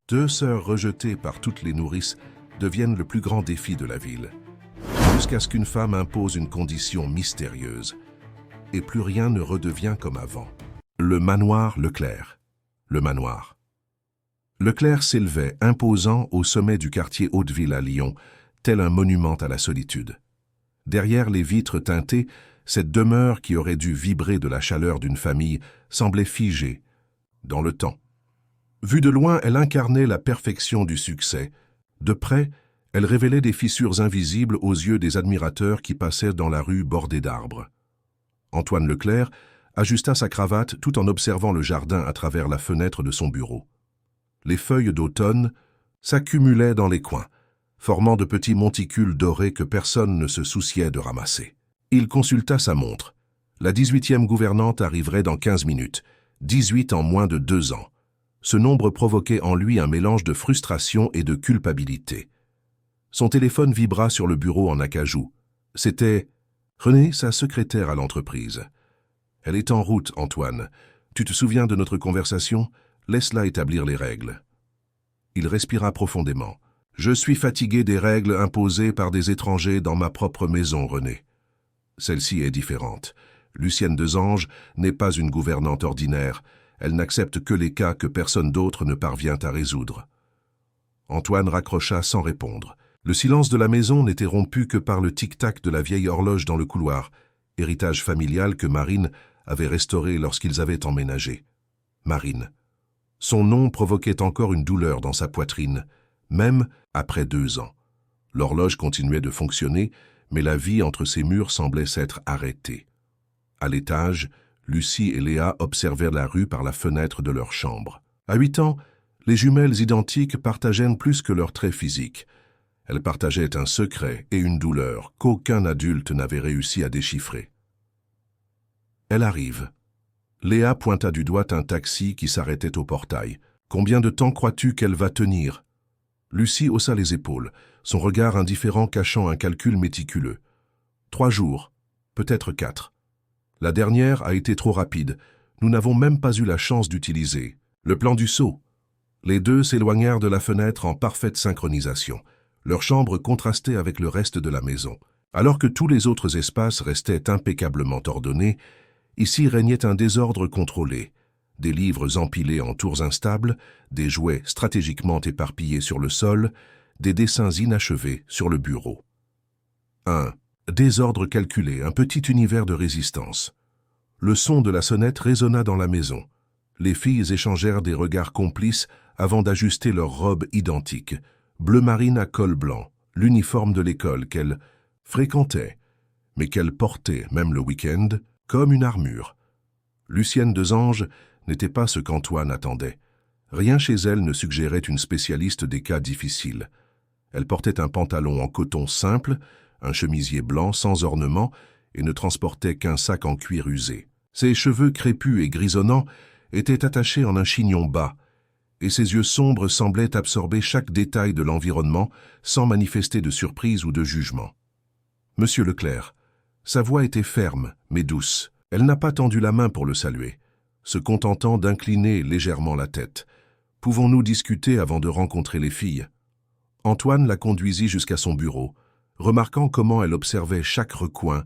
Deux sœurs rejetées par toutes les nourrices deviennent le plus grand défi de la ville, jusqu'à ce qu'une femme impose une condition mystérieuse, et plus rien ne redevient comme avant. Le manoir Leclerc. Le manoir. Leclerc s'élevait, imposant, au sommet du quartier Hauteville à Lyon, tel un monument à la solitude. Derrière les vitres teintées, cette demeure qui aurait dû vibrer de la chaleur d'une famille semblait figée, dans le temps. Vue de loin, elle incarnait la perfection du succès. De près, elle révélait des fissures invisibles aux yeux des admirateurs qui passaient dans la rue bordée d'arbres. Antoine Leclerc ajusta sa cravate tout en observant le jardin à travers la fenêtre de son bureau. Les feuilles d'automne s'accumulaient dans les coins, formant de petits monticules dorés que personne ne se souciait de ramasser. Il consulta sa montre. La 18e gouvernante arriverait dans 15 minutes, 18 en moins de 2 ans. Ce nombre provoquait en lui un mélange de frustration et de culpabilité. Son téléphone vibra sur le bureau en acajou. C'était René, sa secrétaire à l'entreprise. « Elle est en route, Antoine. Tu te souviens de notre conversation? Laisse-la établir les règles. » Il respira profondément. « Je suis fatigué des règles imposées par des étrangers dans ma propre maison, René. Celle-ci est différente. Lucienne Desange n'est pas une gouvernante ordinaire. Elle n'accepte que les cas que personne d'autre ne parvient à résoudre. » Antoine raccrocha sans répondre. Le silence de la maison n'était rompu que par le tic-tac de la vieille horloge dans le couloir, héritage familial que Marine avait restauré lorsqu'ils avaient emménagé. Marine. Son nom provoquait encore une douleur dans sa poitrine, même après 2 ans. L'horloge continuait de fonctionner, mais la vie entre ces murs semblait s'être arrêtée. À l'étage, Lucie et Léa observèrent la rue par la fenêtre de leur chambre. À 8 ans, les jumelles identiques partageaient plus que leurs traits physiques. Elles partageaient un secret et une douleur qu'aucun adulte n'avait réussi à déchiffrer. Elle arrive. Léa pointa du doigt un taxi qui s'arrêtait au portail. « Combien de temps crois-tu qu'elle va tenir ?» Lucie haussa les épaules, son regard indifférent cachant un calcul méticuleux. « 3 jours, peut-être 4. La dernière a été trop rapide. Nous n'avons même pas eu la chance d'utiliser le plan du saut. » Les deux s'éloignèrent de la fenêtre en parfaite synchronisation. Leur chambre contrastait avec le reste de la maison. Alors que tous les autres espaces restaient impeccablement ordonnés, ici régnait un désordre contrôlé. Des livres empilés en tours instables, des jouets stratégiquement éparpillés sur le sol, des dessins inachevés sur le bureau. Un désordre calculé, un petit univers de résistance. Le son de la sonnette résonna dans la maison. Les filles échangèrent des regards complices avant d'ajuster leurs robes identiques, bleu marine à col blanc, l'uniforme de l'école qu'elles fréquentaient, mais qu'elles portaient, même le week-end, comme une armure. Lucienne Desange n'était pas ce qu'Antoine attendait. Rien chez elle ne suggérait une spécialiste des cas difficiles. Elle portait un pantalon en coton simple, un chemisier blanc sans ornement et ne transportait qu'un sac en cuir usé. Ses cheveux crépus et grisonnants étaient attachés en un chignon bas, et ses yeux sombres semblaient absorber chaque détail de l'environnement sans manifester de surprise ou de jugement. « Monsieur Leclerc », sa voix était ferme, mais douce. Elle n'a pas tendu la main pour le saluer, se contentant d'incliner légèrement la tête. « Pouvons-nous discuter avant de rencontrer les filles ?» Antoine la conduisit jusqu'à son bureau, remarquant comment elle observait chaque recoin,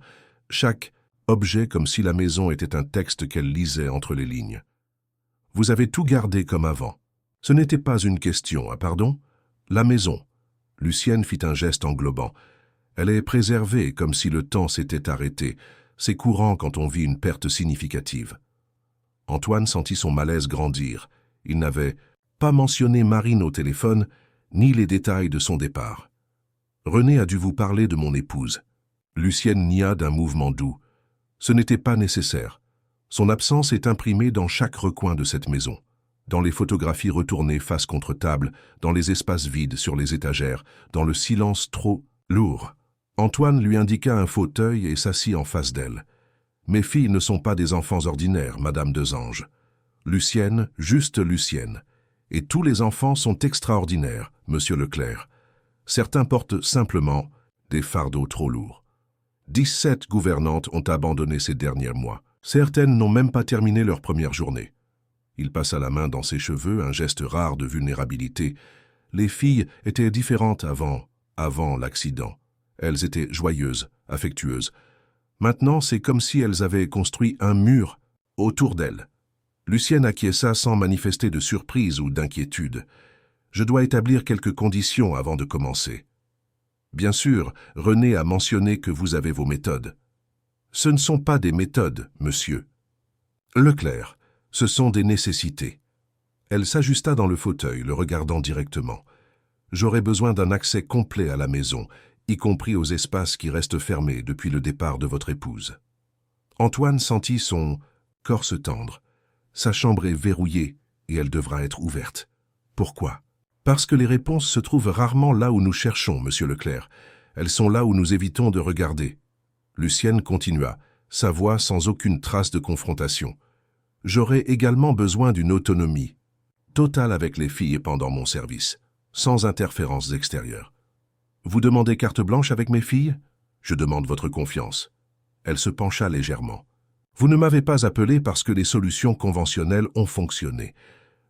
chaque objet comme si la maison était un texte qu'elle lisait entre les lignes. « Vous avez tout gardé comme avant. » Ce n'était pas une question, ah pardon? La maison. Lucienne fit un geste englobant. Elle est préservée comme si le temps s'était arrêté. C'est courant quand on vit une perte significative. Antoine sentit son malaise grandir. Il n'avait pas mentionné Marine au téléphone, ni les détails de son départ. « René a dû vous parler de mon épouse. » Lucienne nia d'un mouvement doux. Ce n'était pas nécessaire. Son absence est imprimée dans chaque recoin de cette maison. Dans les photographies retournées face contre table, dans les espaces vides sur les étagères, dans le silence trop lourd. Antoine lui indiqua un fauteuil et s'assit en face d'elle. « Mes filles ne sont pas des enfants ordinaires, Madame Desange. Lucienne, juste Lucienne. Et tous les enfants sont extraordinaires, Monsieur Leclerc. Certains portent simplement des fardeaux trop lourds. 17 gouvernantes ont abandonné ces derniers mois. Certaines n'ont même pas terminé leur première journée. Il passa la main dans ses cheveux, un geste rare de vulnérabilité. Les filles étaient différentes avant l'accident. Elles étaient joyeuses, affectueuses. Maintenant, c'est comme si elles avaient construit un mur autour d'elles. Lucienne acquiesça sans manifester de surprise ou d'inquiétude. « Je dois établir quelques conditions avant de commencer. » Bien sûr, René a mentionné que vous avez vos méthodes. Ce ne sont pas des méthodes, monsieur. Leclerc, ce sont des nécessités. Elle s'ajusta dans le fauteuil, le regardant directement. J'aurai besoin d'un accès complet à la maison, y compris aux espaces qui restent fermés depuis le départ de votre épouse. Antoine sentit son corps se tendre. Sa chambre est verrouillée et elle devra être ouverte. Pourquoi? Parce que les réponses se trouvent rarement là où nous cherchons, monsieur Leclerc. Elles sont là où nous évitons de regarder. Lucienne continua, sa voix sans aucune trace de confrontation. J'aurai également besoin d'une autonomie totale avec les filles pendant mon service, sans interférences extérieures. Vous demandez carte blanche avec mes filles? Je demande votre confiance. Elle se pencha légèrement. Vous ne m'avez pas appelé parce que les solutions conventionnelles ont fonctionné.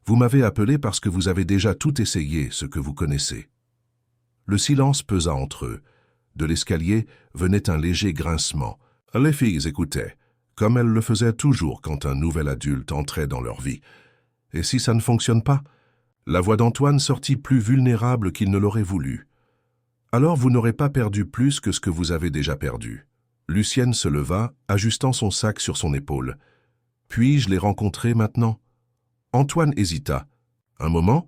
Vous m'avez appelé parce que vous avez déjà tout essayé, ce que vous connaissez. Le silence pesa entre eux. De l'escalier venait un léger grincement. Les filles écoutaient, comme elles le faisaient toujours quand un nouvel adulte entrait dans leur vie. Et si ça ne fonctionne pas? La voix d'Antoine sortit plus vulnérable qu'il ne l'aurait voulu. Alors vous n'aurez pas perdu plus que ce que vous avez déjà perdu. Lucienne se leva, ajustant son sac sur son épaule. Puis-je les rencontrer maintenant? Antoine hésita. Un moment,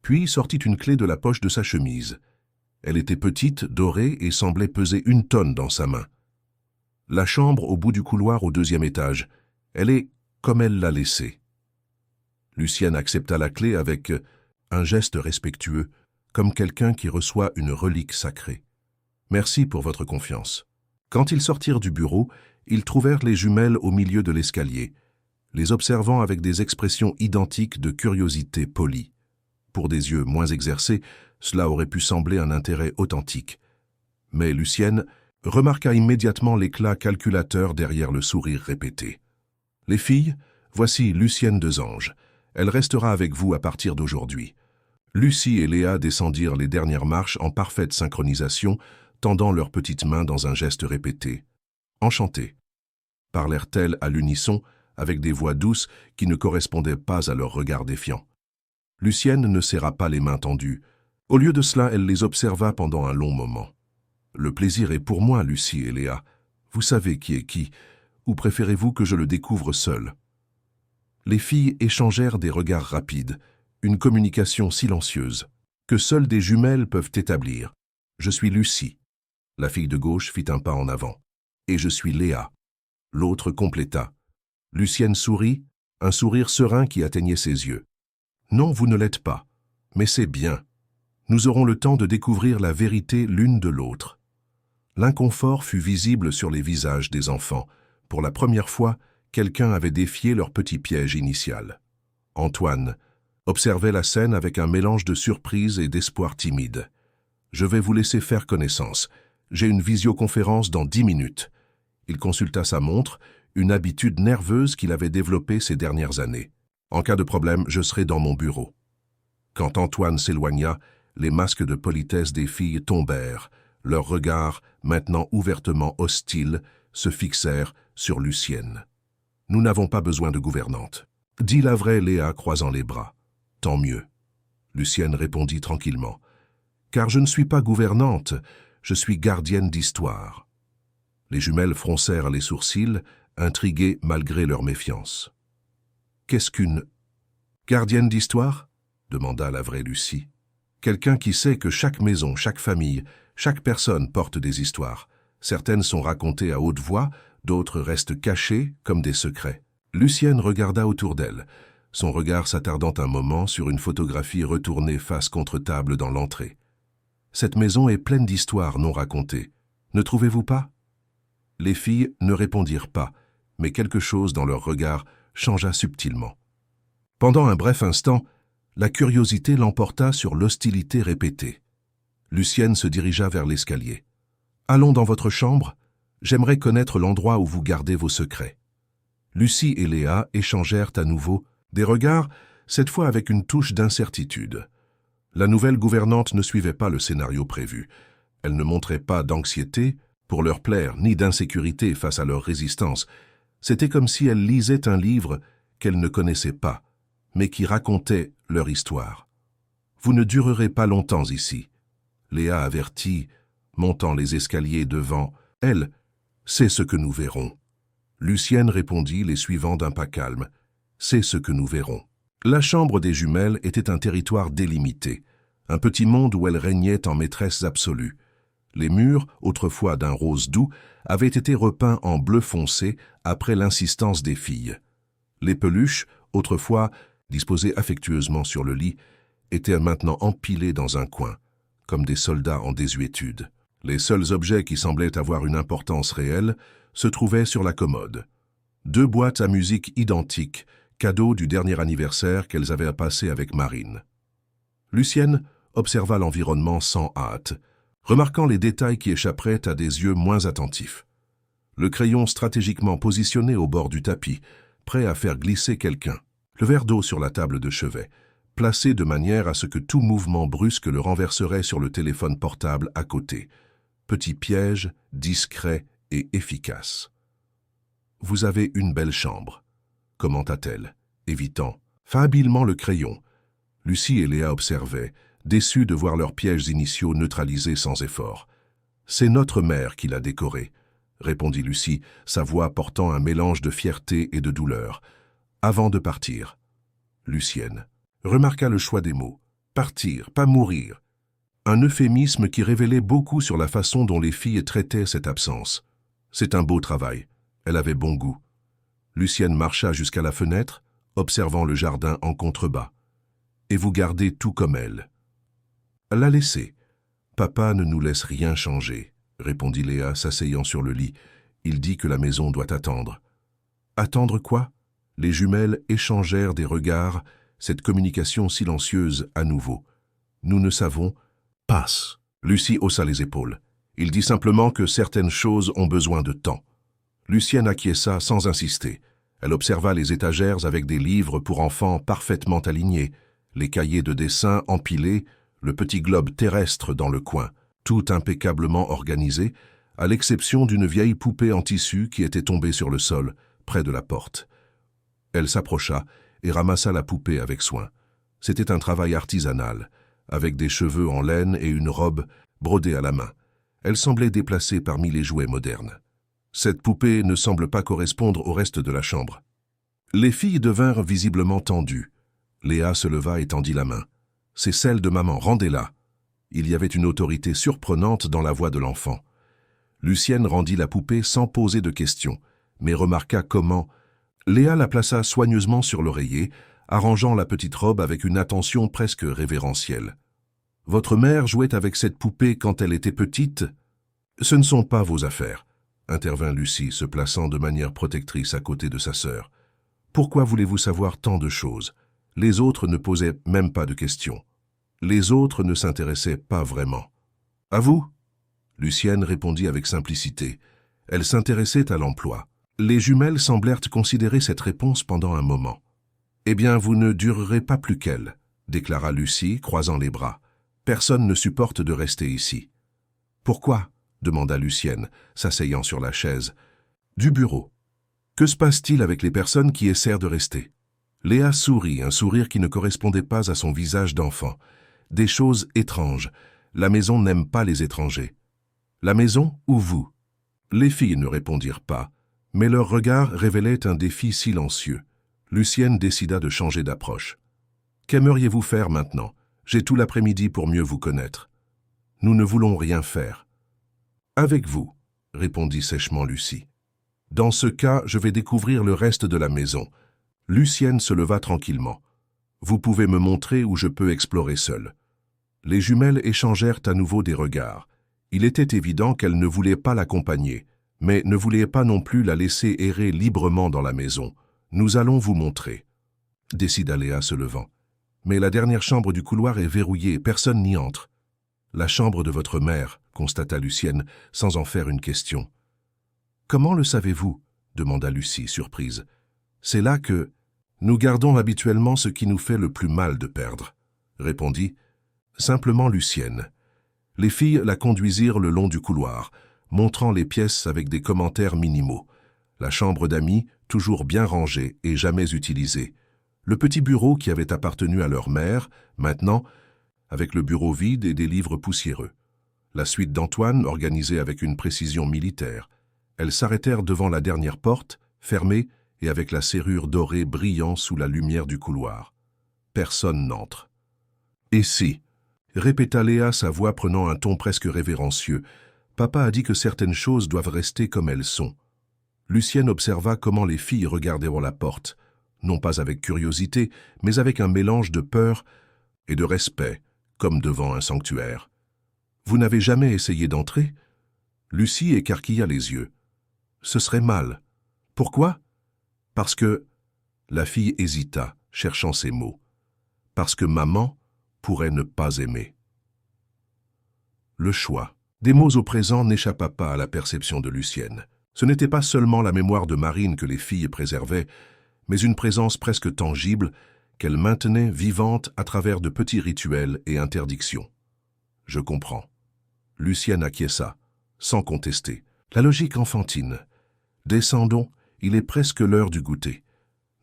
puis sortit une clé de la poche de sa chemise. Elle était petite, dorée et semblait peser 1 tonne dans sa main. La chambre au bout du couloir au 2e étage. Elle est comme elle l'a laissée. Lucienne accepta la clé avec un geste respectueux, comme quelqu'un qui reçoit une relique sacrée. Merci pour votre confiance. Quand ils sortirent du bureau, ils trouvèrent les jumelles au milieu de l'escalier, les observant avec des expressions identiques de curiosité polie. Pour des yeux moins exercés, cela aurait pu sembler un intérêt authentique. Mais Lucienne remarqua immédiatement l'éclat calculateur derrière le sourire répété. « Les filles, voici Lucienne Desange. Elle restera avec vous à partir d'aujourd'hui. » Lucie et Léa descendirent les dernières marches en parfaite synchronisation, tendant leurs petites mains dans un geste répété. « Enchantées » parlèrent-elles à l'unisson, avec des voix douces qui ne correspondaient pas à leur regard défiant. Lucienne ne serra pas les mains tendues. Au lieu de cela, elle les observa pendant un long moment. « Le plaisir est pour moi, Lucie et Léa. Vous savez qui est qui, ou préférez-vous que je le découvre seul ?» Les filles échangèrent des regards rapides, une communication silencieuse, que seules des jumelles peuvent établir. « Je suis Lucie. » La fille de gauche fit un pas en avant. « Et je suis Léa. » L'autre compléta. Lucienne sourit, un sourire serein qui atteignait ses yeux. « Non, vous ne l'êtes pas. Mais c'est bien. Nous aurons le temps de découvrir la vérité l'une de l'autre. » L'inconfort fut visible sur les visages des enfants. Pour la première fois, quelqu'un avait défié leur petit piège initial. Antoine observait la scène avec un mélange de surprise et d'espoir timide. « Je vais vous laisser faire connaissance. J'ai une visioconférence dans 10 minutes. » Il consulta sa montre, une habitude nerveuse qu'il avait développée ces dernières années. « En cas de problème, je serai dans mon bureau. » Quand Antoine s'éloigna, les masques de politesse des filles tombèrent. Leurs regards, maintenant ouvertement hostiles, se fixèrent sur Lucienne. « Nous n'avons pas besoin de gouvernante. » dit la vraie Léa croisant les bras. « Tant mieux. » Lucienne répondit tranquillement. « Car je ne suis pas gouvernante, je suis gardienne d'histoire. » Les jumelles froncèrent les sourcils, intriguées malgré leur méfiance. « Qu'est-ce qu'une gardienne d'histoire ?» demanda la vraie Lucie. « Quelqu'un qui sait que chaque maison, chaque famille, chaque personne porte des histoires. Certaines sont racontées à haute voix, d'autres restent cachées comme des secrets. » Lucienne regarda autour d'elle, son regard s'attardant un moment sur une photographie retournée face contre table dans l'entrée. « Cette maison est pleine d'histoires non racontées. Ne trouvez-vous pas ?» Les filles ne répondirent pas, mais quelque chose dans leur regard changea subtilement. Pendant un bref instant, la curiosité l'emporta sur l'hostilité répétée. Lucienne se dirigea vers l'escalier. « Allons dans votre chambre. J'aimerais connaître l'endroit où vous gardez vos secrets. » Lucie et Léa échangèrent à nouveau, Des regards, cette fois avec une touche d'incertitude. La nouvelle gouvernante ne suivait pas le scénario prévu. Elle ne montrait pas d'anxiété pour leur plaire, ni d'insécurité face à leur résistance. C'était comme si elle lisait un livre qu'elle ne connaissait pas, mais qui racontait leur histoire. « Vous ne durerez pas longtemps ici. » Léa avertit, montant les escaliers devant elle. « C'est ce que nous verrons. » Lucienne répondit, les suivant d'un pas calme. « C'est ce que nous verrons. » La chambre des jumelles était un territoire délimité, un petit monde où elles régnaient en maîtresses absolues. Les murs, autrefois d'un rose doux, avaient été repeints en bleu foncé après l'insistance des filles. Les peluches, autrefois disposées affectueusement sur le lit, étaient maintenant empilées dans un coin, comme des soldats en désuétude. Les seuls objets qui semblaient avoir une importance réelle se trouvaient sur la commode. 2 boîtes à musique identiques, cadeau du dernier anniversaire qu'elles avaient passé avec Marine. Lucienne observa l'environnement sans hâte, remarquant les détails qui échapperaient à des yeux moins attentifs. Le crayon stratégiquement positionné au bord du tapis, prêt à faire glisser quelqu'un. Le verre d'eau sur la table de chevet, placé de manière à ce que tout mouvement brusque le renverserait sur le téléphone portable à côté. Petit piège, discret et efficace. « Vous avez une belle chambre », commenta-t-elle, évitant habilement le crayon. Lucie et Léa observaient, déçus de voir leurs pièges initiaux neutralisés sans effort. « C'est notre mère qui l'a décoré », répondit Lucie, sa voix portant un mélange de fierté et de douleur. Avant de partir, Lucienne remarqua le choix des mots. Partir, pas mourir. Un euphémisme qui révélait beaucoup sur la façon dont les filles traitaient cette absence. C'est un beau travail. Elle avait bon goût. Lucienne marcha jusqu'à la fenêtre, observant le jardin en contrebas. Et vous gardez tout comme elle. La laissez. Papa ne nous laisse rien changer, répondit Léa, s'asseyant sur le lit. Il dit que la maison doit attendre. Attendre quoi? Les jumelles échangèrent des regards, cette communication silencieuse à nouveau. Nous ne savons. Passe. Lucie haussa les épaules. Il dit simplement que certaines choses ont besoin de temps. Lucienne acquiesça sans insister. Elle observa les étagères avec des livres pour enfants parfaitement alignés, les cahiers de dessin empilés, le petit globe terrestre dans le coin, tout impeccablement organisé, à l'exception d'une vieille poupée en tissu qui était tombée sur le sol, près de la porte. Elle s'approcha et ramassa la poupée avec soin. C'était un travail artisanal, avec des cheveux en laine et une robe brodée à la main. Elle semblait déplacée parmi les jouets modernes. Cette poupée ne semble pas correspondre au reste de la chambre. Les filles devinrent visiblement tendues. Léa se leva et tendit la main. « C'est celle de maman, rendez-la !» Il y avait une autorité surprenante dans la voix de l'enfant. Lucienne rendit la poupée sans poser de questions, mais remarqua comment. Léa la plaça soigneusement sur l'oreiller, arrangeant la petite robe avec une attention presque révérentielle. « Votre mère jouait avec cette poupée quand elle était petite ?»« Ce ne sont pas vos affaires. » intervint Lucie, se plaçant de manière protectrice à côté de sa sœur. « Pourquoi voulez-vous savoir tant de choses? Les autres ne posaient même pas de questions. Les autres ne s'intéressaient pas vraiment. »« À vous ?» Lucienne répondit avec simplicité. Elle s'intéressait à l'emploi. Les jumelles semblèrent considérer cette réponse pendant un moment. « Eh bien, vous ne durerez pas plus qu'elle, » déclara Lucie, croisant les bras. « Personne ne supporte de rester ici. »« Pourquoi ?» demanda Lucienne, s'asseyant sur la chaise. « Du bureau. Que se passe-t-il avec les personnes qui essaient de rester ?» Léa sourit, un sourire qui ne correspondait pas à son visage d'enfant. Des choses étranges. La maison n'aime pas les étrangers. La maison ou vous? Les filles ne répondirent pas, mais leur regard révélait un défi silencieux. Lucienne décida de changer d'approche. « Qu'aimeriez-vous faire maintenant? J'ai tout l'après-midi pour mieux vous connaître. »« Nous ne voulons rien faire. »« Avec vous, » répondit sèchement Lucie. « Dans ce cas, je vais découvrir le reste de la maison. » Lucienne se leva tranquillement. « Vous pouvez me montrer où je peux explorer seule. » Les jumelles échangèrent à nouveau des regards. Il était évident qu'elles ne voulaient pas l'accompagner, mais ne voulaient pas non plus la laisser errer librement dans la maison. « Nous allons vous montrer, » décida Léa se levant. « Mais la dernière chambre du couloir est verrouillée, personne n'y entre. »« La chambre de votre mère, » constata Lucienne, sans en faire une question. « Comment le savez-vous » demanda Lucie, surprise. « C'est là que... » Nous gardons habituellement ce qui nous fait le plus mal de perdre, répondit simplement Lucienne. Les filles la conduisirent le long du couloir, montrant les pièces avec des commentaires minimaux. La chambre d'amis, toujours bien rangée et jamais utilisée. Le petit bureau qui avait appartenu à leur mère, maintenant, avec le bureau vide et des livres poussiéreux. La suite d'Antoine, organisée avec une précision militaire. Elles s'arrêtèrent devant la dernière porte, fermée et avec la serrure dorée brillant sous la lumière du couloir. Personne n'entre. « Et si ?» répéta Léa, sa voix prenant un ton presque révérencieux. « Papa a dit que certaines choses doivent rester comme elles sont. » Lucienne observa comment les filles regardaient vers la porte, non pas avec curiosité, mais avec un mélange de peur et de respect, comme devant un sanctuaire. « Vous n'avez jamais essayé d'entrer ?» Lucie écarquilla les yeux. « Ce serait mal. »« Pourquoi ?»« Parce que... » La fille hésita, cherchant ses mots. « Parce que maman pourrait ne pas aimer. » Le choix. Des mots au présent n'échappa pas à la perception de Lucienne. Ce n'était pas seulement la mémoire de Marine que les filles préservaient, mais une présence presque tangible qu'elles maintenaient vivante à travers de petits rituels et interdictions. « Je comprends. » Lucienne acquiesça, sans contester. La logique enfantine. « Descendons, il est presque l'heure du goûter. »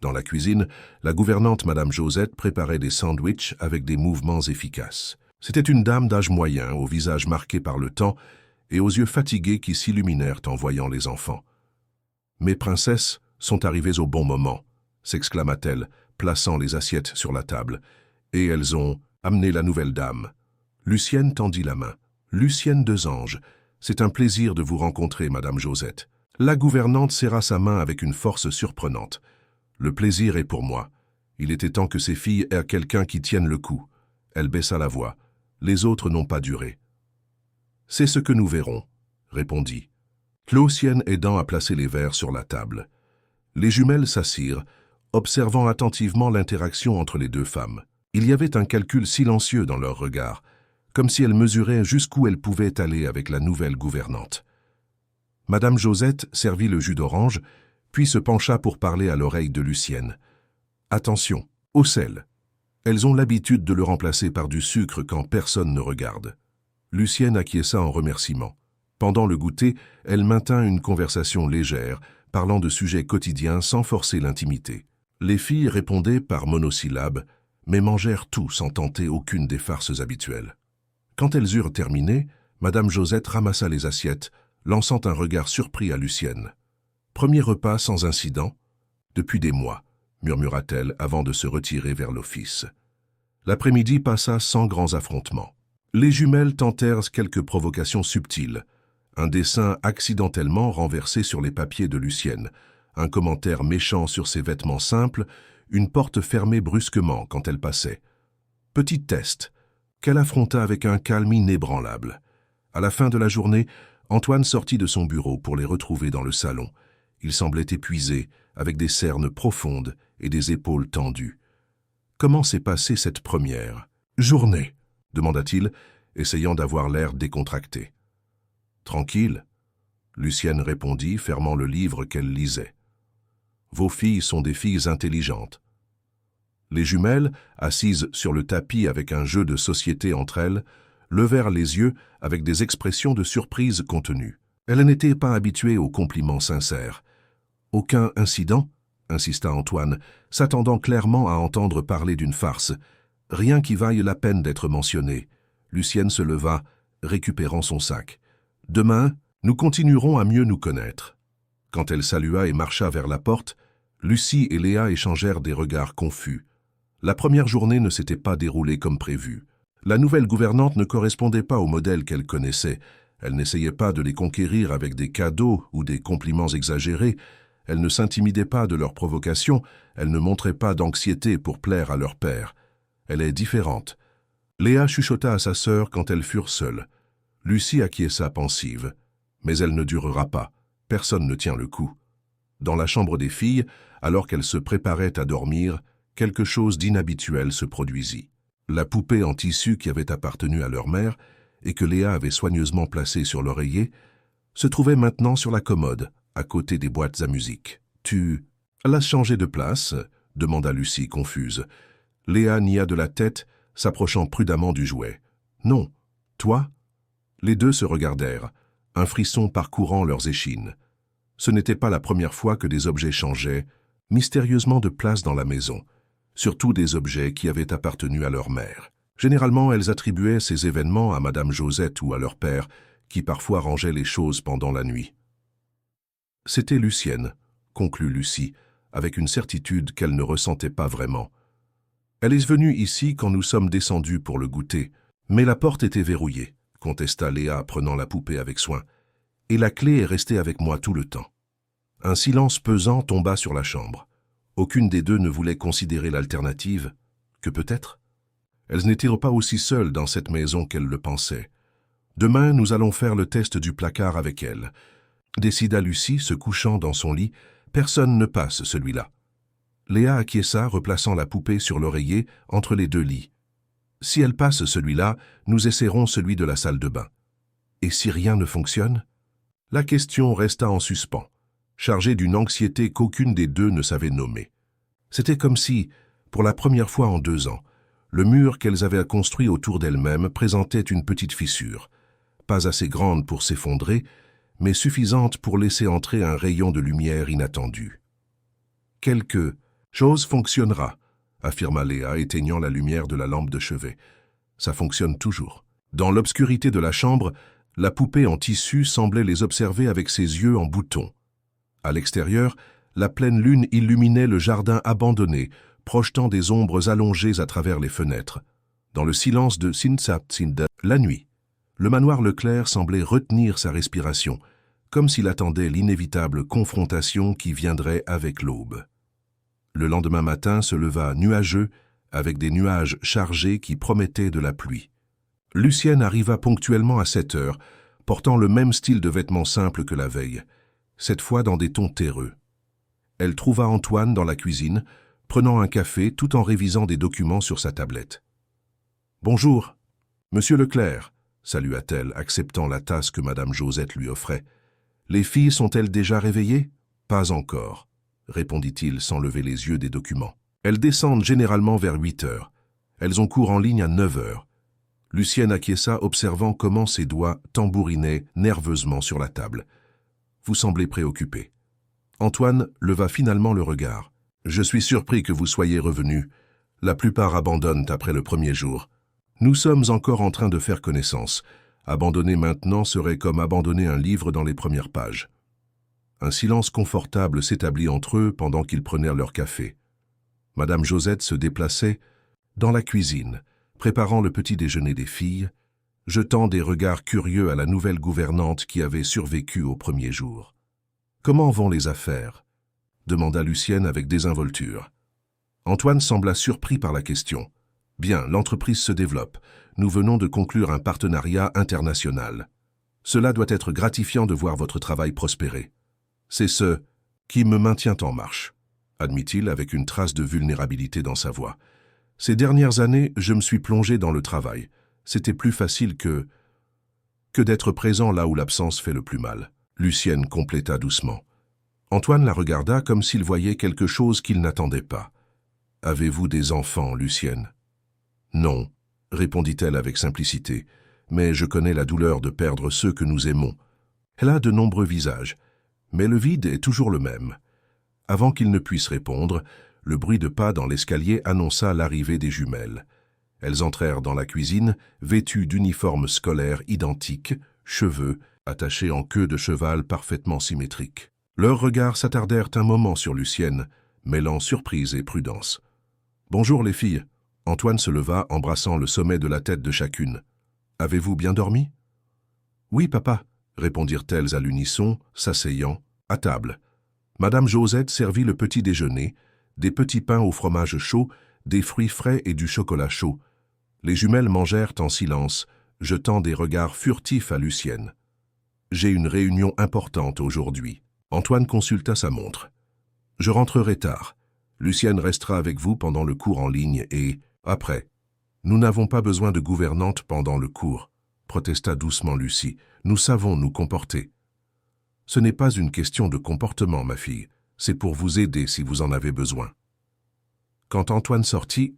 Dans la cuisine, la gouvernante Madame Josette préparait des sandwichs avec des mouvements efficaces. C'était une dame d'âge moyen, au visage marqué par le temps et aux yeux fatigués qui s'illuminèrent en voyant les enfants. « Mes princesses sont arrivées au bon moment », s'exclama-t-elle, plaçant les assiettes sur la table. « Et elles ont amené la nouvelle dame. » Lucienne tendit la main. « Lucienne Desange, c'est un plaisir de vous rencontrer, Madame Josette. » La gouvernante serra sa main avec une force surprenante. « Le plaisir est pour moi. Il était temps que ces filles aient quelqu'un qui tienne le coup. » Elle baissa la voix. Les autres n'ont pas duré. « C'est ce que nous verrons, » répondit. Lucienne aidant à placer les verres sur la table. Les jumelles s'assirent, observant attentivement l'interaction entre les deux femmes. Il y avait un calcul silencieux dans leurs regards, comme si elles mesuraient jusqu'où elles pouvaient aller avec la nouvelle gouvernante. Madame Josette servit le jus d'orange, puis se pencha pour parler à l'oreille de Lucienne. « Attention, au sel. Elles ont l'habitude de le remplacer par du sucre quand personne ne regarde. » Lucienne acquiesça en remerciement. Pendant le goûter, elle maintint une conversation légère, parlant de sujets quotidiens sans forcer l'intimité. Les filles répondaient par monosyllabes, mais mangèrent tout sans tenter aucune des farces habituelles. Quand elles eurent terminé, Madame Josette ramassa les assiettes, lançant un regard surpris à Lucienne. « Premier repas sans incident, depuis des mois, » murmura-t-elle avant de se retirer vers l'office. L'après-midi passa sans grands affrontements. Les jumelles tentèrent quelques provocations subtiles. Un dessin accidentellement renversé sur les papiers de Lucienne, un commentaire méchant sur ses vêtements simples, une porte fermée brusquement quand elle passait. Petit test, qu'elle affronta avec un calme inébranlable. À la fin de la journée, Antoine sortit de son bureau pour les retrouver dans le salon. Il semblait épuisé, avec des cernes profondes et des épaules tendues. « Comment s'est passée cette première journée ?» demanda-t-il, essayant d'avoir l'air décontracté. « Tranquille », Lucienne répondit, fermant le livre qu'elle lisait. « Vos filles sont des filles intelligentes. » Les jumelles, assises sur le tapis avec un jeu de société entre elles, levèrent les yeux avec des expressions de surprise contenues. Elles n'étaient pas habituées aux compliments sincères. « Aucun incident ?» insista Antoine, s'attendant clairement à entendre parler d'une farce. « Rien qui vaille la peine d'être mentionné. » Lucienne se leva, récupérant son sac. « Demain, nous continuerons à mieux nous connaître. » Quand elle salua et marcha vers la porte, Lucie et Léa échangèrent des regards confus. La première journée ne s'était pas déroulée comme prévu. La nouvelle gouvernante ne correspondait pas au modèle qu'elle connaissait. Elle n'essayait pas de les conquérir avec des cadeaux ou des compliments exagérés. Elle ne s'intimidait pas de leurs provocations. Elle ne montrait pas d'anxiété pour plaire à leur père. Elle est différente. Léa chuchota à sa sœur quand elles furent seules. Lucie acquiesça pensive. Mais elle ne durera pas. Personne ne tient le coup. Dans la chambre des filles, alors qu'elles se préparaient à dormir, quelque chose d'inhabituel se produisit. La poupée en tissu qui avait appartenu à leur mère et que Léa avait soigneusement placée sur l'oreiller se trouvait maintenant sur la commode, à côté des boîtes à musique. « Tu l'as changé de place ?» demanda Lucie, confuse. Léa nia de la tête, s'approchant prudemment du jouet. Non. Toi? Les deux se regardèrent, un frisson parcourant leurs échines. Ce n'était pas la première fois que des objets changeaient mystérieusement de place dans la maison, surtout des objets qui avaient appartenu à leur mère. Généralement, elles attribuaient ces événements à Madame Josette ou à leur père, qui parfois rangeait les choses pendant la nuit. C'était Lucienne, conclut Lucie, avec une certitude qu'elle ne ressentait pas vraiment. Elle est venue ici quand nous sommes descendus pour le goûter, mais la porte était verrouillée, contesta Léa, prenant la poupée avec soin, et la clé est restée avec moi tout le temps. Un silence pesant tomba sur la chambre. Aucune des deux ne voulait considérer l'alternative, que peut-être. Elles n'étaient pas aussi seules dans cette maison qu'elles le pensaient. Demain, nous allons faire le test du placard avec elle, décida Lucie, se couchant dans son lit. Personne ne passe celui-là. Léa acquiesça, replaçant la poupée sur l'oreiller entre les deux lits. Si elle passe celui-là, nous essaierons celui de la salle de bain. Et si rien ne fonctionne? La question resta en suspens, chargée d'une anxiété qu'aucune des deux ne savait nommer. C'était comme si, pour la première fois en 2 ans, le mur qu'elles avaient construit autour d'elles-mêmes présentait une petite fissure, pas assez grande pour s'effondrer, mais suffisante pour laisser entrer un rayon de lumière inattendu. Quelque chose fonctionnera, affirma Léa, éteignant la lumière de la lampe de chevet. Ça fonctionne toujours. Dans l'obscurité de la chambre, la poupée en tissu semblait les observer avec ses yeux en bouton. À l'extérieur, la pleine lune illuminait le jardin abandonné, projetant des ombres allongées à travers les fenêtres. Dans le silence de Sinsaptsinda, la nuit, le manoir Leclerc semblait retenir sa respiration, comme s'il attendait l'inévitable confrontation qui viendrait avec l'aube. Le lendemain matin se leva nuageux, avec des nuages chargés qui promettaient de la pluie. Lucienne arriva ponctuellement à 7 heures, portant le même style de vêtements simples que la veille, cette fois dans des tons terreux. Elle trouva Antoine dans la cuisine, prenant un café tout en révisant des documents sur sa tablette. « Bonjour, Monsieur Leclerc », salua-t-elle, acceptant la tasse que Madame Josette lui offrait. « Les filles sont-elles déjà réveillées ? » « Pas encore, » répondit-il sans lever les yeux des documents. « Elles descendent généralement vers 8 heures. Elles ont cours en ligne à 9 heures. » Lucienne acquiesça, observant comment ses doigts tambourinaient nerveusement sur la table. « Vous semblez préoccupé. » Antoine leva finalement le regard. « Je suis surpris que vous soyez revenu. La plupart abandonnent après le premier jour. Nous sommes encore en train de faire connaissance. Abandonner maintenant serait comme abandonner un livre dans les premières pages. » Un silence confortable s'établit entre eux pendant qu'ils prenaient leur café. Madame Josette se déplaçait dans la cuisine, préparant le petit déjeuner des filles, jetant des regards curieux à la nouvelle gouvernante qui avait survécu au premier jour. « Comment vont les affaires ?» demanda Lucienne avec désinvolture. Antoine sembla surpris par la question. « Bien, l'entreprise se développe. Nous venons de conclure un partenariat international. Cela doit être gratifiant de voir votre travail prospérer. C'est ce qui me maintient en marche, » admit-il avec une trace de vulnérabilité dans sa voix. « Ces dernières années, je me suis plongé dans le travail. C'était plus facile que d'être présent là où l'absence fait le plus mal. » Lucienne compléta doucement. Antoine la regarda comme s'il voyait quelque chose qu'il n'attendait pas. « Avez-vous des enfants, Lucienne ?»« Non, » répondit-elle avec simplicité, « mais je connais la douleur de perdre ceux que nous aimons. » Elle a de nombreux visages, mais le vide est toujours le même. Avant qu'il ne puisse répondre, le bruit de pas dans l'escalier annonça l'arrivée des jumelles. Elles entrèrent dans la cuisine, vêtues d'uniformes scolaires identiques, cheveux attachés en queue de cheval parfaitement symétriques. Leurs regards s'attardèrent un moment sur Lucienne, mêlant surprise et prudence. « Bonjour les filles. » Antoine se leva, embrassant le sommet de la tête de chacune. « Avez-vous bien dormi ?»« Oui, papa, » répondirent-elles à l'unisson, s'asseyant, à table. Madame Josette servit le petit déjeuner, des petits pains au fromage chaud, des fruits frais et du chocolat chaud. Les jumelles mangèrent en silence, jetant des regards furtifs à Lucienne. « J'ai une réunion importante aujourd'hui. » Antoine consulta sa montre. « Je rentrerai tard. Lucienne restera avec vous pendant le cours en ligne et, après, nous n'avons pas besoin de gouvernante pendant le cours, » protesta doucement Lucie. « Nous savons nous comporter. » « Ce n'est pas une question de comportement, ma fille. C'est pour vous aider si vous en avez besoin. » Quand Antoine sortit,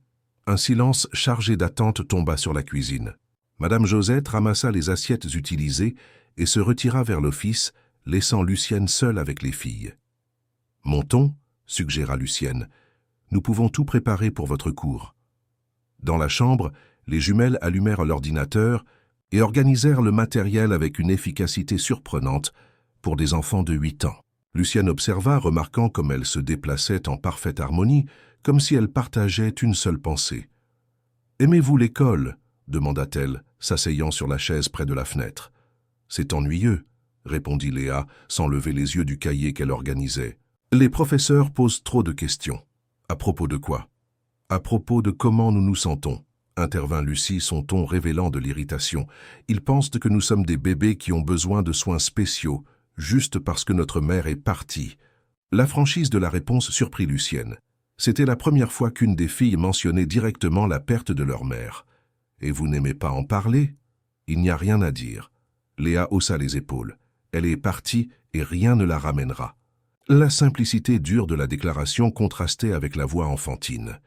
un silence chargé d'attente tomba sur la cuisine. Madame Josette ramassa les assiettes utilisées et se retira vers l'office, laissant Lucienne seule avec les filles. « Montons » suggéra Lucienne. « Nous pouvons tout préparer pour votre cours. » Dans la chambre, les jumelles allumèrent l'ordinateur et organisèrent le matériel avec une efficacité surprenante pour des enfants de 8 ans. Lucienne observa, remarquant comme elles se déplaçaient en parfaite harmonie, comme si elles partageaient une seule pensée. « Aimez-vous l'école » demanda-t-elle, s'asseyant sur la chaise près de la fenêtre. « C'est ennuyeux » répondit Léa, sans lever les yeux du cahier qu'elle organisait. « Les professeurs posent trop de questions. »« À propos de quoi ?»« À propos de comment nous nous sentons. » intervint Lucie, son ton révélant de l'irritation. « Ils pensent que nous sommes des bébés qui ont besoin de soins spéciaux, juste parce que notre mère est partie. » La franchise de la réponse surprit Lucienne. C'était la première fois qu'une des filles mentionnait directement la perte de leur mère. « Et vous n'aimez pas en parler ?»« Il n'y a rien à dire. » Léa haussa les épaules. Elle est partie et rien ne la ramènera. La simplicité dure de la déclaration contrastait avec la voix enfantine.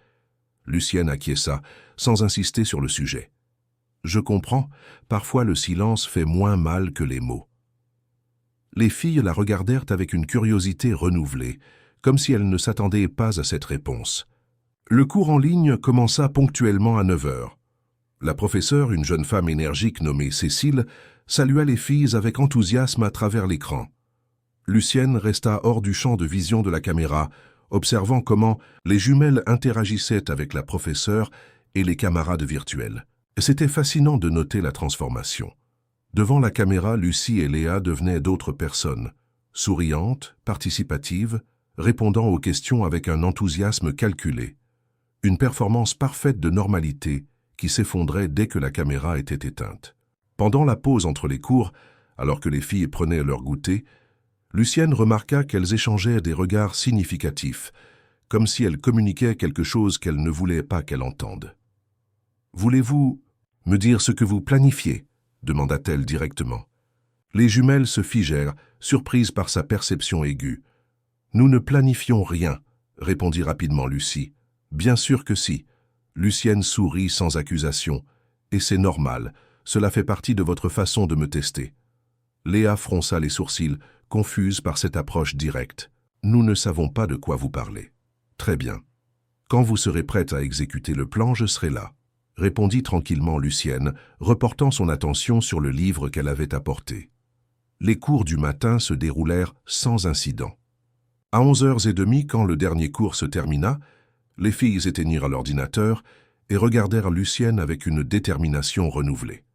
Lucienne acquiesça, sans insister sur le sujet. « Je comprends, parfois le silence fait moins mal que les mots. » Les filles la regardèrent avec une curiosité renouvelée, comme si elles ne s'attendaient pas à cette réponse. Le cours en ligne commença ponctuellement à 9 heures. La professeure, une jeune femme énergique nommée Cécile, salua les filles avec enthousiasme à travers l'écran. Lucienne resta hors du champ de vision de la caméra, observant comment les jumelles interagissaient avec la professeure et les camarades virtuels. C'était fascinant de noter la transformation. Devant la caméra, Lucie et Léa devenaient d'autres personnes, souriantes, participatives, répondant aux questions avec un enthousiasme calculé. Une performance parfaite de normalité qui s'effondrait dès que la caméra était éteinte. Pendant la pause entre les cours, alors que les filles prenaient leur goûter, Lucienne remarqua qu'elles échangeaient des regards significatifs, comme si elles communiquaient quelque chose qu'elles ne voulaient pas qu'elle entende. « Voulez-vous me dire ce que vous planifiez ?» demanda-t-elle directement. Les jumelles se figèrent, surprises par sa perception aiguë. « Nous ne planifions rien », répondit rapidement Lucie. « Bien sûr que si. » Lucienne sourit sans accusation. « Et c'est normal, cela fait partie de votre façon de me tester. » Léa fronça les sourcils, confuse par cette approche directe. « Nous ne savons pas de quoi vous parlez. »« Très bien. Quand vous serez prête à exécuter le plan, je serai là. » répondit tranquillement Lucienne, reportant son attention sur le livre qu'elle avait apporté. Les cours du matin se déroulèrent sans incident. À 11h30, quand le dernier cours se termina, les filles éteignirent l'ordinateur et regardèrent Lucienne avec une détermination renouvelée.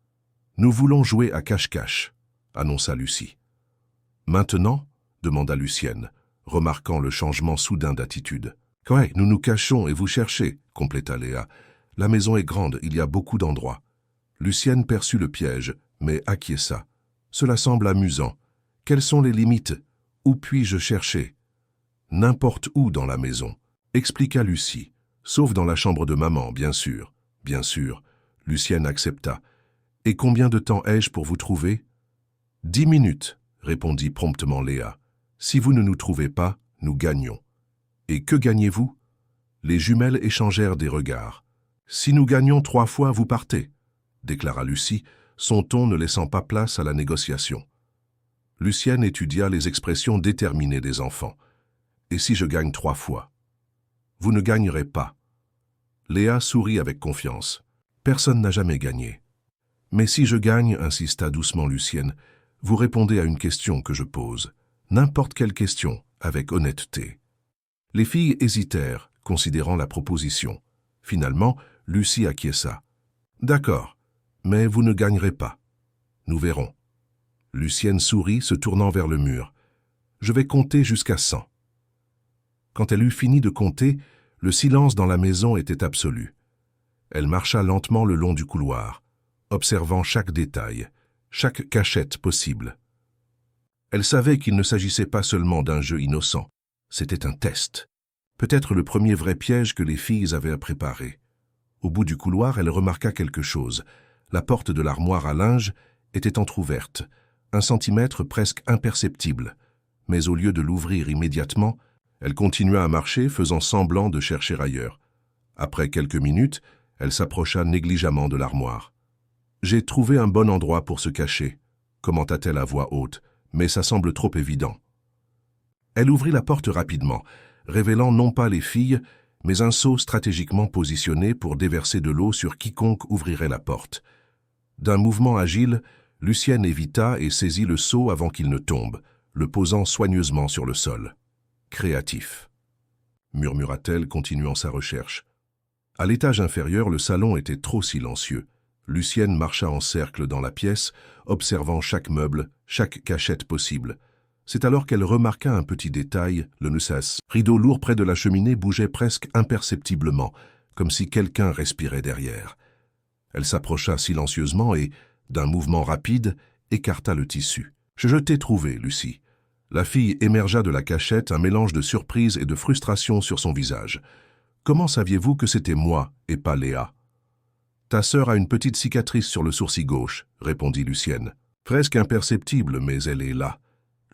« Nous voulons jouer à cache-cache », annonça Lucie. « Maintenant ?» demanda Lucienne, remarquant le changement soudain d'attitude. « Ouais, nous nous cachons et vous cherchez », compléta Léa. « La maison est grande, il y a beaucoup d'endroits. » Lucienne perçut le piège, mais acquiesça. « Cela semble amusant. Quelles sont les limites? Où puis-je chercher ?»« N'importe où dans la maison, » expliqua Lucie. « Sauf dans la chambre de maman, bien sûr. »« Bien sûr. » Lucienne accepta. « Et combien de temps ai-je pour vous trouver ?»« 10 minutes, » répondit promptement Léa. « Si vous ne nous trouvez pas, nous gagnons. »« Et que gagnez-vous » Les jumelles échangèrent des regards. « Si nous gagnons 3 fois, vous partez, » déclara Lucie, son ton ne laissant pas place à la négociation. Lucienne étudia les expressions déterminées des enfants. « Et si je gagne 3 fois ?»« Vous ne gagnerez pas. » Léa sourit avec confiance. « Personne n'a jamais gagné. »« Mais si je gagne, » insista doucement Lucienne, « vous répondez à une question que je pose. N'importe quelle question, avec honnêteté. » Les filles hésitèrent, considérant la proposition. Finalement, Lucie acquiesça. « D'accord, mais vous ne gagnerez pas. Nous verrons. » Lucienne sourit, se tournant vers le mur. « Je vais compter jusqu'à 100. » Quand elle eut fini de compter, le silence dans la maison était absolu. Elle marcha lentement le long du couloir, observant chaque détail, chaque cachette possible. Elle savait qu'il ne s'agissait pas seulement d'un jeu innocent, c'était un test. Peut-être le premier vrai piège que les filles avaient à préparer. Au bout du couloir, elle remarqua quelque chose. La porte de l'armoire à linge était entr'ouverte, 1 centimètre presque imperceptible. Mais au lieu de l'ouvrir immédiatement, Elle continua à marcher, faisant semblant de chercher ailleurs. Après quelques minutes, elle s'approcha négligemment de l'armoire. « J'ai trouvé un bon endroit pour se cacher », commenta-t-elle à voix haute, « mais ça semble trop évident. » Elle ouvrit la porte rapidement, révélant non pas les filles, mais un seau stratégiquement positionné pour déverser de l'eau sur quiconque ouvrirait la porte. D'un mouvement agile, Lucienne évita et saisit le seau avant qu'il ne tombe, le posant soigneusement sur le sol. « Créatif », murmura-t-elle, continuant sa recherche. À l'étage inférieur, le salon était trop silencieux. Lucienne marcha en cercle dans la pièce, observant chaque meuble, chaque cachette possible. C'est alors qu'elle remarqua un petit détail, le rideau lourd près de la cheminée bougeait presque imperceptiblement, comme si quelqu'un respirait derrière. Elle s'approcha silencieusement et, d'un mouvement rapide, écarta le tissu. « Je t'ai trouvé, Lucie. » La fille émergea de la cachette, un mélange de surprise et de frustration sur son visage. « Comment saviez-vous que c'était moi et pas Léa ?»« Ta sœur a une petite cicatrice sur le sourcil gauche, » répondit Lucienne. « Presque imperceptible, mais elle est là. »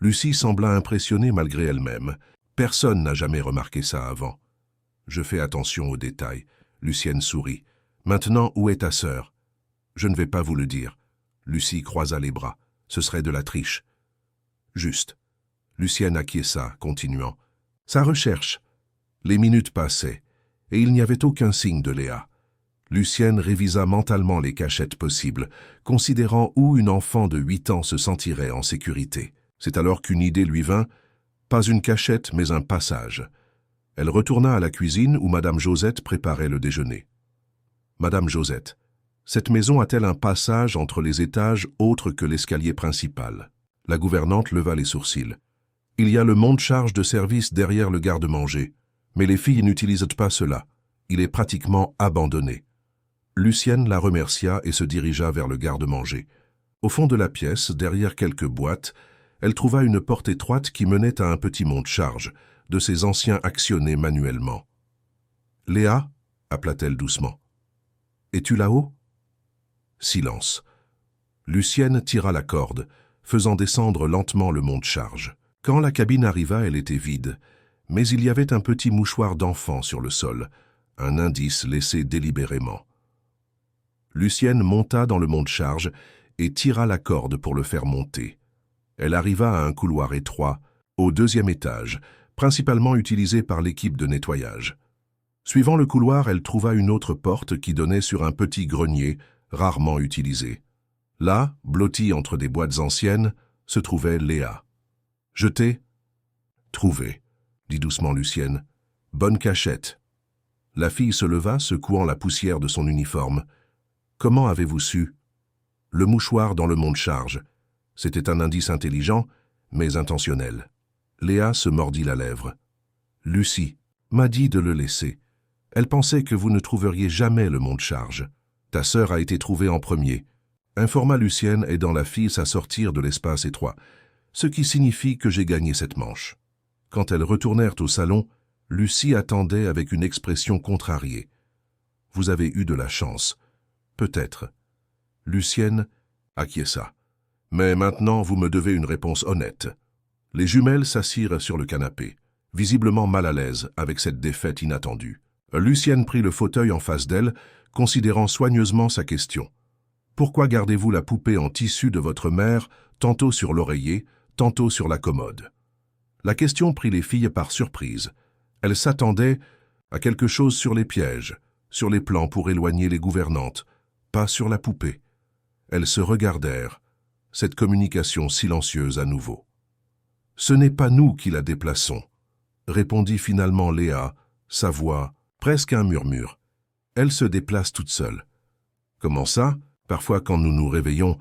Lucie sembla impressionnée malgré elle-même. Personne n'a jamais remarqué ça avant. Je fais attention aux détails. Lucienne sourit. Maintenant, où est ta sœur? Je ne vais pas vous le dire. Lucie croisa les bras. Ce serait de la triche. Juste. Lucienne acquiesça, continuant. Sa recherche. Les minutes passaient, et il n'y avait aucun signe de Léa. Lucienne révisa mentalement les cachettes possibles, considérant où une enfant de 8 ans se sentirait en sécurité. C'est alors qu'une idée lui vint, pas une cachette, mais un passage. Elle retourna à la cuisine où Madame Josette préparait le déjeuner. Madame Josette, cette maison a-t-elle un passage entre les étages autre que l'escalier principal? La gouvernante leva les sourcils. Il y a le monte-charge de service derrière le garde-manger, mais les filles n'utilisent pas cela. Il est pratiquement abandonné. Lucienne la remercia et se dirigea vers le garde-manger. Au fond de la pièce, derrière quelques boîtes, elle trouva une porte étroite qui menait à un petit monte-charge, de ces anciens actionnés manuellement. « Léa » appela-t-elle doucement. « Es-tu là-haut » Silence. Lucienne tira la corde, faisant descendre lentement le monte-charge. Quand la cabine arriva, elle était vide, mais il y avait un petit mouchoir d'enfant sur le sol, un indice laissé délibérément. Lucienne monta dans le monte-charge et tira la corde pour le faire monter. Elle arriva à un couloir étroit, au 2e étage, principalement utilisé par l'équipe de nettoyage. Suivant le couloir, elle trouva une autre porte qui donnait sur un petit grenier, rarement utilisé. Là, blottie entre des boîtes anciennes, se trouvait Léa. « Je t'ai trouvé », dit doucement Lucienne. « Bonne cachette. » La fille se leva, secouant la poussière de son uniforme. « Comment avez-vous su ?»« Le mouchoir dans le monte-charge. C'était un indice intelligent, mais intentionnel. » Léa se mordit la lèvre. « Lucie m'a dit de le laisser. Elle pensait que vous ne trouveriez jamais le monte-charge. Ta sœur a été trouvée en premier. » Informa Lucienne, aidant la fille à sortir de l'espace étroit, ce qui signifie que j'ai gagné cette manche. Quand elles retournèrent au salon, Lucie attendait avec une expression contrariée. « Vous avez eu de la chance. Peut-être. » Lucienne acquiesça. « Mais maintenant, vous me devez une réponse honnête. » Les jumelles s'assirent sur le canapé, visiblement mal à l'aise avec cette défaite inattendue. Lucienne prit le fauteuil en face d'elle, considérant soigneusement sa question. « Pourquoi gardez-vous la poupée en tissu de votre mère, tantôt sur l'oreiller, tantôt sur la commode ?» La question prit les filles par surprise. Elles s'attendaient à quelque chose sur les pièges, sur les plans pour éloigner les gouvernantes, pas sur la poupée. Elles se regardèrent, cette communication silencieuse à nouveau. « Ce n'est pas nous qui la déplaçons », répondit finalement Léa, sa voix presque un murmure. « Elle se déplace toute seule. » « Comment ça? Parfois, quand nous nous réveillons,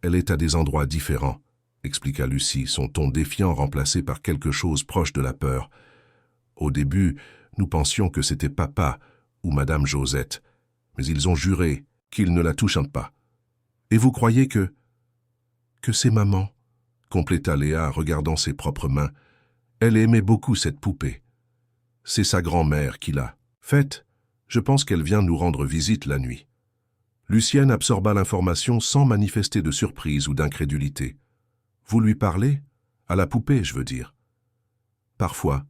elle est à des endroits différents, » expliqua Lucie, son ton défiant remplacé par quelque chose proche de la peur. « Au début, nous pensions que c'était papa ou Madame Josette, mais ils ont juré qu'ils ne la touchent pas. Et vous croyez que c'est maman ?» compléta Léa, regardant ses propres mains. Elle aimait beaucoup cette poupée. C'est sa grand-mère qui l'a faite. Je pense qu'elle vient nous rendre visite la nuit. Lucienne absorba l'information sans manifester de surprise ou d'incrédulité. « Vous lui parlez? À la poupée, je veux dire. » « Parfois.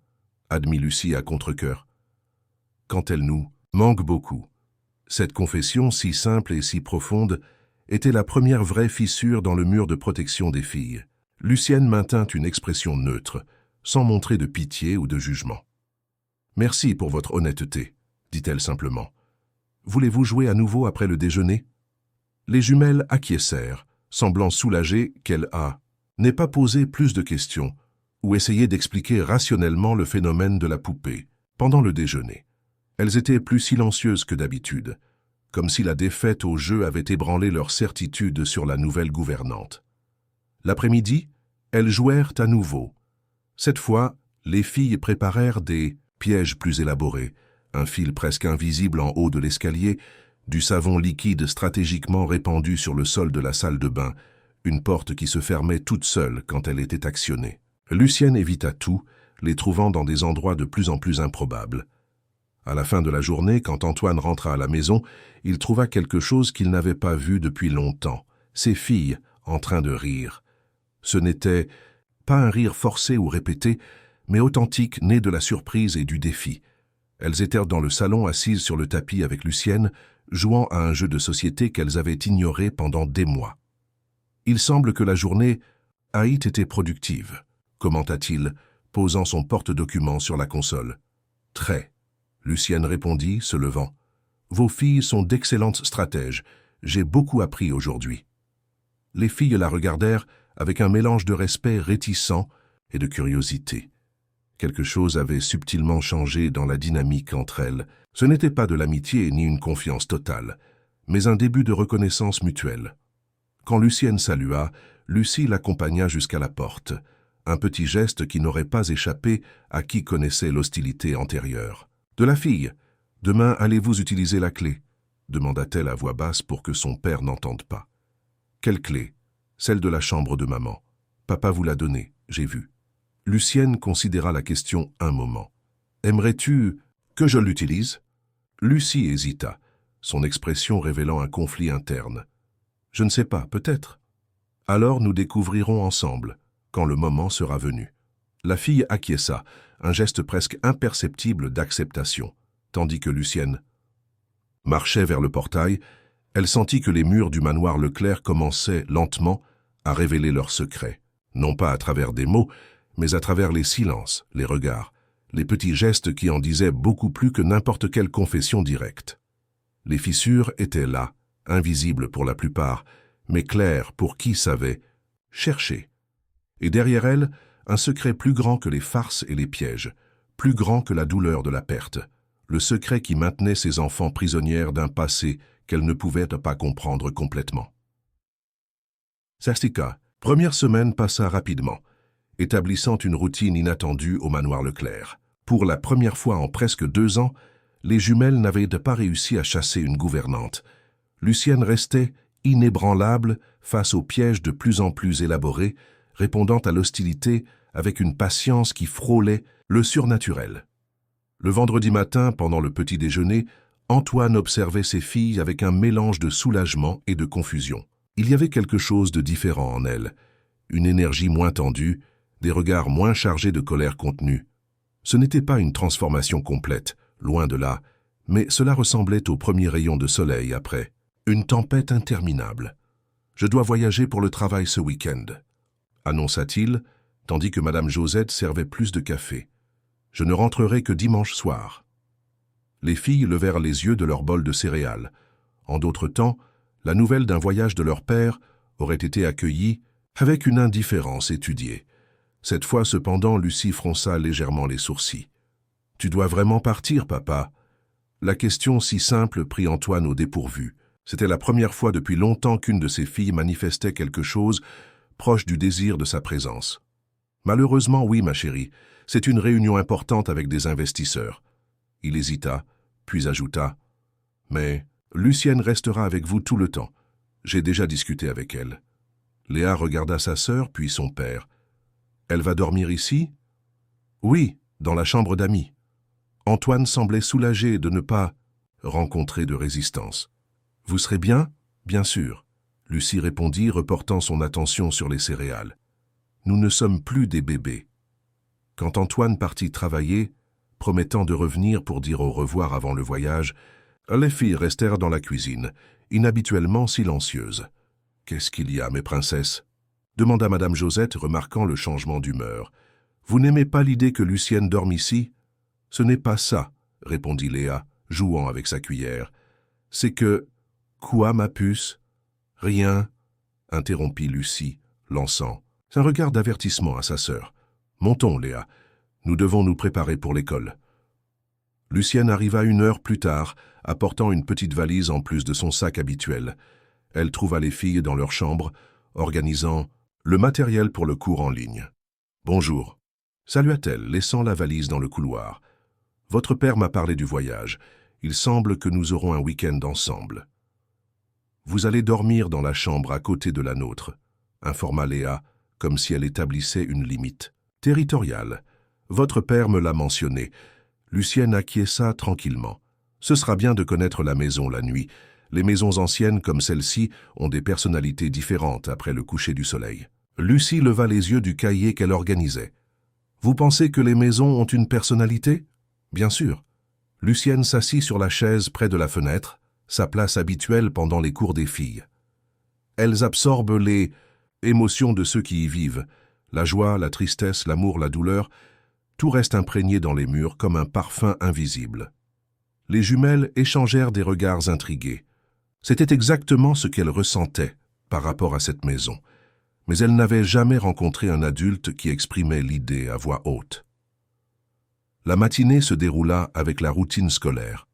admit Lucie à contre-cœur. Quand elle nous manque beaucoup. Cette confession, si simple et si profonde, était la première vraie fissure dans le mur de protection des filles. Lucienne maintint une expression neutre, sans montrer de pitié ou de jugement. « Merci pour votre honnêteté, » dit-elle simplement. « Voulez-vous jouer à nouveau après le déjeuner ?» Les jumelles acquiescèrent, semblant soulagées qu'elle n'ait pas posé plus de questions ou essayé d'expliquer rationnellement le phénomène de la poupée. Pendant le déjeuner, elles étaient plus silencieuses que d'habitude, comme si la défaite au jeu avait ébranlé leur certitude sur la nouvelle gouvernante. L'après-midi, elles jouèrent à nouveau. Cette fois, les filles préparèrent des pièges plus élaborés, un fil presque invisible en haut de l'escalier, du savon liquide stratégiquement répandu sur le sol de la salle de bain, une porte qui se fermait toute seule quand elle était actionnée. Lucienne évita tout, les trouvant dans des endroits de plus en plus improbables. À la fin de la journée, quand Antoine rentra à la maison, il trouva quelque chose qu'il n'avait pas vu depuis longtemps, ses filles en train de rire. Ce n'était pas un rire forcé ou répété, mais authentique, né de la surprise et du défi. Elles étaient dans le salon assises sur le tapis avec Lucienne, jouant à un jeu de société qu'elles avaient ignoré pendant des mois. « Il semble que la journée a été productive », commenta-t-il, posant son porte-document sur la console. « Très. » Lucienne répondit, se levant. « Vos filles sont d'excellentes stratèges. J'ai beaucoup appris aujourd'hui. » Les filles la regardèrent avec un mélange de respect réticent et de curiosité. Quelque chose avait subtilement changé dans la dynamique entre elles. Ce n'était pas de l'amitié ni une confiance totale, mais un début de reconnaissance mutuelle. Quand Lucienne salua, Lucie l'accompagna jusqu'à la porte, un petit geste qui n'aurait pas échappé à qui connaissait l'hostilité antérieure. « De la fille, demain allez-vous utiliser la clé ?» demanda-t-elle à voix basse pour que son père n'entende pas. « Quelle clé ? Celle de la chambre de maman. Papa vous l'a donnée, j'ai vu. » Lucienne considéra la question un moment. « Aimerais-tu que je l'utilise ?» Lucie hésita, son expression révélant un conflit interne. « Je ne sais pas, peut-être. Alors nous découvrirons ensemble, quand le moment sera venu. » La fille acquiesça, un geste presque imperceptible d'acceptation, tandis que Lucienne marchait vers le portail. Elle sentit que les murs du manoir Leclerc commençaient lentement à révéler leurs secrets, non pas à travers des mots, mais à travers les silences, les regards, les petits gestes qui en disaient beaucoup plus que n'importe quelle confession directe. Les fissures étaient là, invisibles pour la plupart, mais claires pour qui savait chercher. Et derrière elles, un secret plus grand que les farces et les pièges, plus grand que la douleur de la perte, le secret qui maintenait ses enfants prisonnières d'un passé qu'elles ne pouvaient pas comprendre complètement. Sastika, première semaine passa rapidement, établissant une routine inattendue au manoir Leclerc. Pour la première fois en presque 2 ans, les jumelles n'avaient pas réussi à chasser une gouvernante. Lucienne restait inébranlable face aux pièges de plus en plus élaborés, répondant à l'hostilité avec une patience qui frôlait le surnaturel. Le vendredi matin, pendant le petit déjeuner, Antoine observait ses filles avec un mélange de soulagement et de confusion. Il y avait quelque chose de différent en elles, une énergie moins tendue, des regards moins chargés de colère contenue. Ce n'était pas une transformation complète, loin de là, mais cela ressemblait aux premiers rayons de soleil après une tempête interminable. « Je dois voyager pour le travail ce week-end », annonça-t-il, tandis que Madame Josette servait plus de café. « Je ne rentrerai que dimanche soir. » Les filles levèrent les yeux de leur bol de céréales. En d'autres temps, la nouvelle d'un voyage de leur père aurait été accueillie avec une indifférence étudiée. Cette fois, cependant, Lucie fronça légèrement les sourcils. « Tu dois vraiment partir, papa ?» La question si simple prit Antoine au dépourvu. C'était la première fois depuis longtemps qu'une de ses filles manifestait quelque chose proche du désir de sa présence. « Malheureusement, oui, ma chérie. C'est une réunion importante avec des investisseurs. » Il hésita, puis ajouta « Mais Lucienne restera avec vous tout le temps. J'ai déjà discuté avec elle. » Léa regarda sa sœur, puis son père. « Elle va dormir ici ?»« Oui, dans la chambre d'amis. » Antoine semblait soulagé de ne pas rencontrer de résistance. « Vous serez bien ? Bien sûr. » Lucie répondit, reportant son attention sur les céréales. « Nous ne sommes plus des bébés. » Quand Antoine partit travailler, promettant de revenir pour dire au revoir avant le voyage. Les filles restèrent dans la cuisine, inhabituellement silencieuses. « Qu'est-ce qu'il y a, mes princesses ?» demanda Madame Josette, remarquant le changement d'humeur. « Vous n'aimez pas l'idée que Lucienne dorme ici ?»« Ce n'est pas ça, » répondit Léa, jouant avec sa cuillère. « C'est que... »« Quoi, ma puce ?»« Rien, » interrompit Lucie, lançant un regard d'avertissement à sa sœur. « Montons, Léa. Nous devons nous préparer pour l'école. » Lucienne arriva 1 heure plus tard, apportant une petite valise en plus de son sac habituel. Elle trouva les filles dans leur chambre, organisant le matériel pour le cours en ligne. « Bonjour », salua-t-elle, laissant la valise dans le couloir. « Votre père m'a parlé du voyage. Il semble que nous aurons un week-end ensemble. »« Vous allez dormir dans la chambre à côté de la nôtre », informa Léa, comme si elle établissait une limite territoriale. « Votre père me l'a mentionné. » Lucienne acquiesça tranquillement. « Ce sera bien de connaître la maison la nuit. Les maisons anciennes comme celle-ci ont des personnalités différentes après le coucher du soleil. » Lucie leva les yeux du cahier qu'elle organisait. « Vous pensez que les maisons ont une personnalité ? » ?»« Bien sûr. » Lucienne s'assit sur la chaise près de la fenêtre, sa place habituelle pendant les cours des filles. Elles absorbent les émotions de ceux qui y vivent, la joie, la tristesse, l'amour, la douleur, tout reste imprégné dans les murs comme un parfum invisible. Les jumelles échangèrent des regards intrigués. C'était exactement ce qu'elles ressentaient par rapport à cette maison, mais elles n'avaient jamais rencontré un adulte qui exprimait l'idée à voix haute. La matinée se déroula avec la routine scolaire.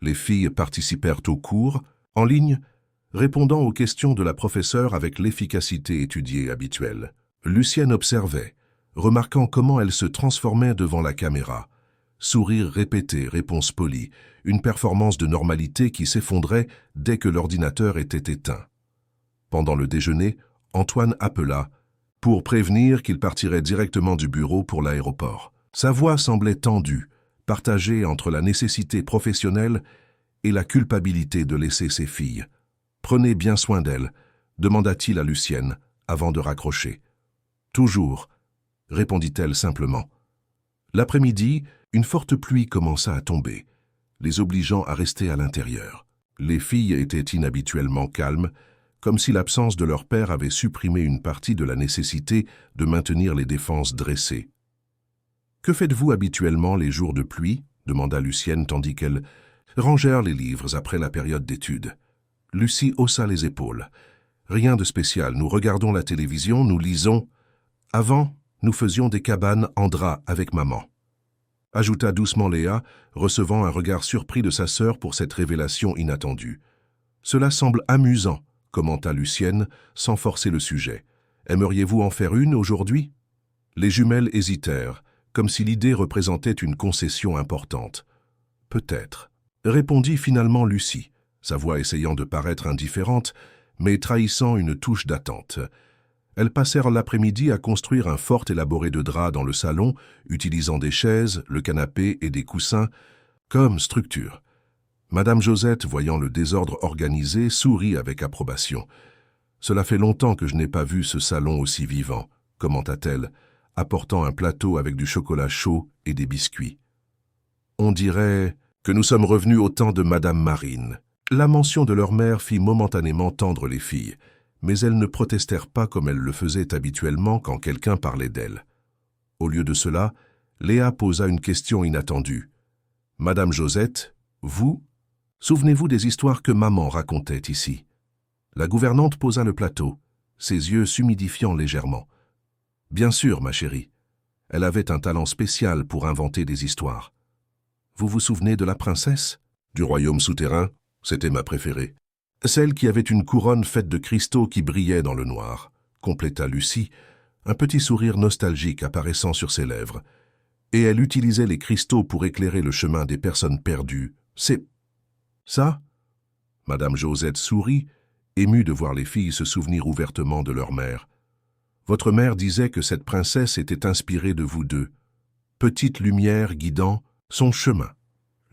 Les filles participèrent aux cours, en ligne, répondant aux questions de la professeure avec l'efficacité étudiée habituelle. Lucienne observait, remarquant comment elle se transformait devant la caméra. Sourire répété, réponse polie, une performance de normalité qui s'effondrait dès que l'ordinateur était éteint. Pendant le déjeuner, Antoine appela pour prévenir qu'il partirait directement du bureau pour l'aéroport. Sa voix semblait tendue, partagée entre la nécessité professionnelle et la culpabilité de laisser ses filles. « Prenez bien soin d'elles », demanda-t-il à Lucienne, avant de raccrocher. « Toujours », répondit-elle simplement. L'après-midi, une forte pluie commença à tomber, les obligeant à rester à l'intérieur. Les filles étaient inhabituellement calmes, comme si l'absence de leur père avait supprimé une partie de la nécessité de maintenir les défenses dressées. « Que faites-vous habituellement les jours de pluie ?» demanda Lucienne tandis qu'elles rangèrent les livres après la période d'études. Lucie haussa les épaules. « Rien de spécial, nous regardons la télévision, nous lisons. Avant, nous faisions des cabanes en drap avec maman. » Ajouta doucement Léa, recevant un regard surpris de sa sœur pour cette révélation inattendue. « Cela semble amusant, » commenta Lucienne, sans forcer le sujet. « Aimeriez-vous en faire une aujourd'hui ?» Les jumelles hésitèrent, comme si l'idée représentait une concession importante. « Peut-être », répondit finalement Lucie, sa voix essayant de paraître indifférente, mais trahissant une touche d'attente. Elles passèrent l'après-midi à construire un fort élaboré de draps dans le salon, utilisant des chaises, le canapé et des coussins comme structure. Madame Josette, voyant le désordre organisé, sourit avec approbation. « Cela fait longtemps que je n'ai pas vu ce salon aussi vivant », commenta-t-elle, apportant un plateau avec du chocolat chaud et des biscuits. « On dirait que nous sommes revenus au temps de Madame Marine. » La mention de leur mère fit momentanément tendre les filles, mais elles ne protestèrent pas comme elles le faisaient habituellement quand quelqu'un parlait d'elles. Au lieu de cela, Léa posa une question inattendue. « Madame Josette, vous, souvenez-vous des histoires que maman racontait ici ?» La gouvernante posa le plateau, ses yeux s'humidifiant légèrement. « Bien sûr, ma chérie. Elle avait un talent spécial pour inventer des histoires. Vous vous souvenez de la princesse du royaume souterrain? C'était ma préférée. Celle qui avait une couronne faite de cristaux qui brillaient dans le noir, » compléta Lucie, un petit sourire nostalgique apparaissant sur ses lèvres. Et elle utilisait les cristaux pour éclairer le chemin des personnes perdues. « C'est... ça ?» Madame Josette sourit, émue de voir les filles se souvenir ouvertement de leur mère. « Votre mère disait que cette princesse était inspirée de vous deux. Petite lumière guidant son chemin. »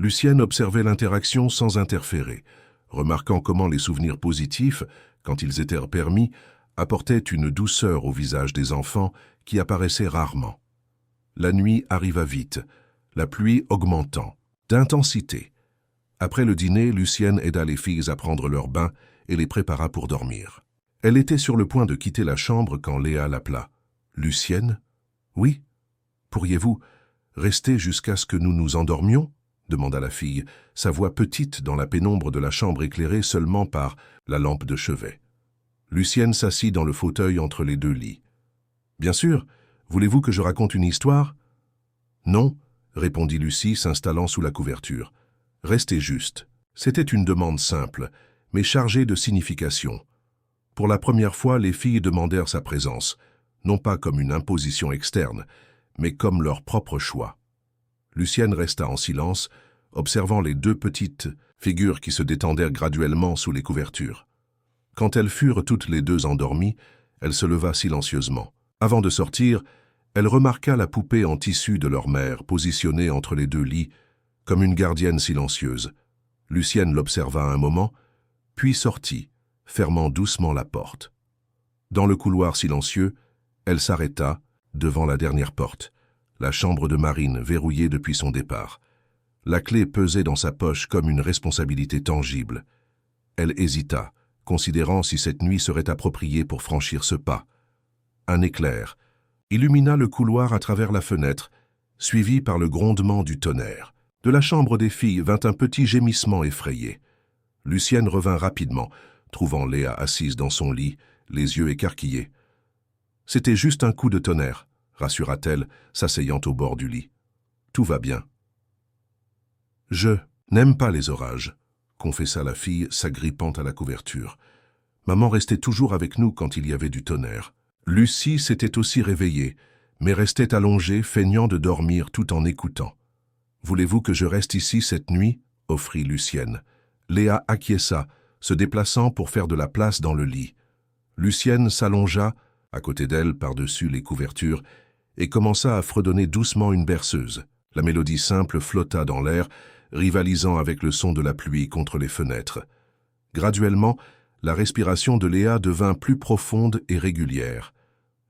Lucienne observait l'interaction sans interférer, remarquant comment les souvenirs positifs, quand ils étaient permis, apportaient une douceur au visage des enfants qui apparaissait rarement. La nuit arriva vite. la pluie augmentant d'intensité. Après le dîner, Lucienne aida les filles à prendre leur bain et les prépara pour dormir. Elle était sur le point de quitter la chambre quand Léa l'appela. « Lucienne ? Oui ? Pourriez-vous rester jusqu'à ce que nous nous endormions ?» demanda la fille, sa voix petite dans la pénombre de la chambre éclairée seulement par la lampe de chevet. Lucienne s'assit dans le fauteuil entre les deux lits. « Bien sûr, voulez-vous que je raconte une histoire ?»« Non, » répondit Lucie, s'installant sous la couverture. « Restez juste. » C'était une demande simple, mais chargée de signification. Pour la première fois, les filles demandèrent sa présence, non pas comme une imposition externe, mais comme leur propre choix. Lucienne resta en silence, observant les deux petites figures qui se détendèrent graduellement sous les couvertures. Quand elles furent toutes les deux endormies, elle se leva silencieusement. Avant de sortir, elle remarqua la poupée en tissu de leur mère, positionnée entre les deux lits, comme une gardienne silencieuse. Lucienne l'observa un moment, puis sortit, fermant doucement la porte. Dans le couloir silencieux, elle s'arrêta, devant la dernière porte, la chambre de Marine verrouillée depuis son départ. La clé pesait dans sa poche comme une responsabilité tangible. Elle hésita, considérant si cette nuit serait appropriée pour franchir ce pas. Un éclair illumina le couloir à travers la fenêtre, suivi par le grondement du tonnerre. De la chambre des filles vint un petit gémissement effrayé. Lucienne revint rapidement, trouvant Léa assise dans son lit, les yeux écarquillés. « C'était juste un coup de tonnerre », rassura-t-elle, s'asseyant au bord du lit. « Tout va bien. »« Je n'aime pas les orages », confessa la fille, s'agrippant à la couverture. « Maman restait toujours avec nous quand il y avait du tonnerre. » Lucie s'était aussi réveillée, mais restait allongée, feignant de dormir tout en écoutant. « Voulez-vous que je reste ici cette nuit ?» offrit Lucienne. Léa acquiesça, se déplaçant pour faire de la place dans le lit. Lucienne s'allongea, à côté d'elle, par-dessus les couvertures, et commença à fredonner doucement une berceuse. La mélodie simple flotta dans l'air, rivalisant avec le son de la pluie contre les fenêtres. Graduellement, la respiration de Léa devint plus profonde et régulière.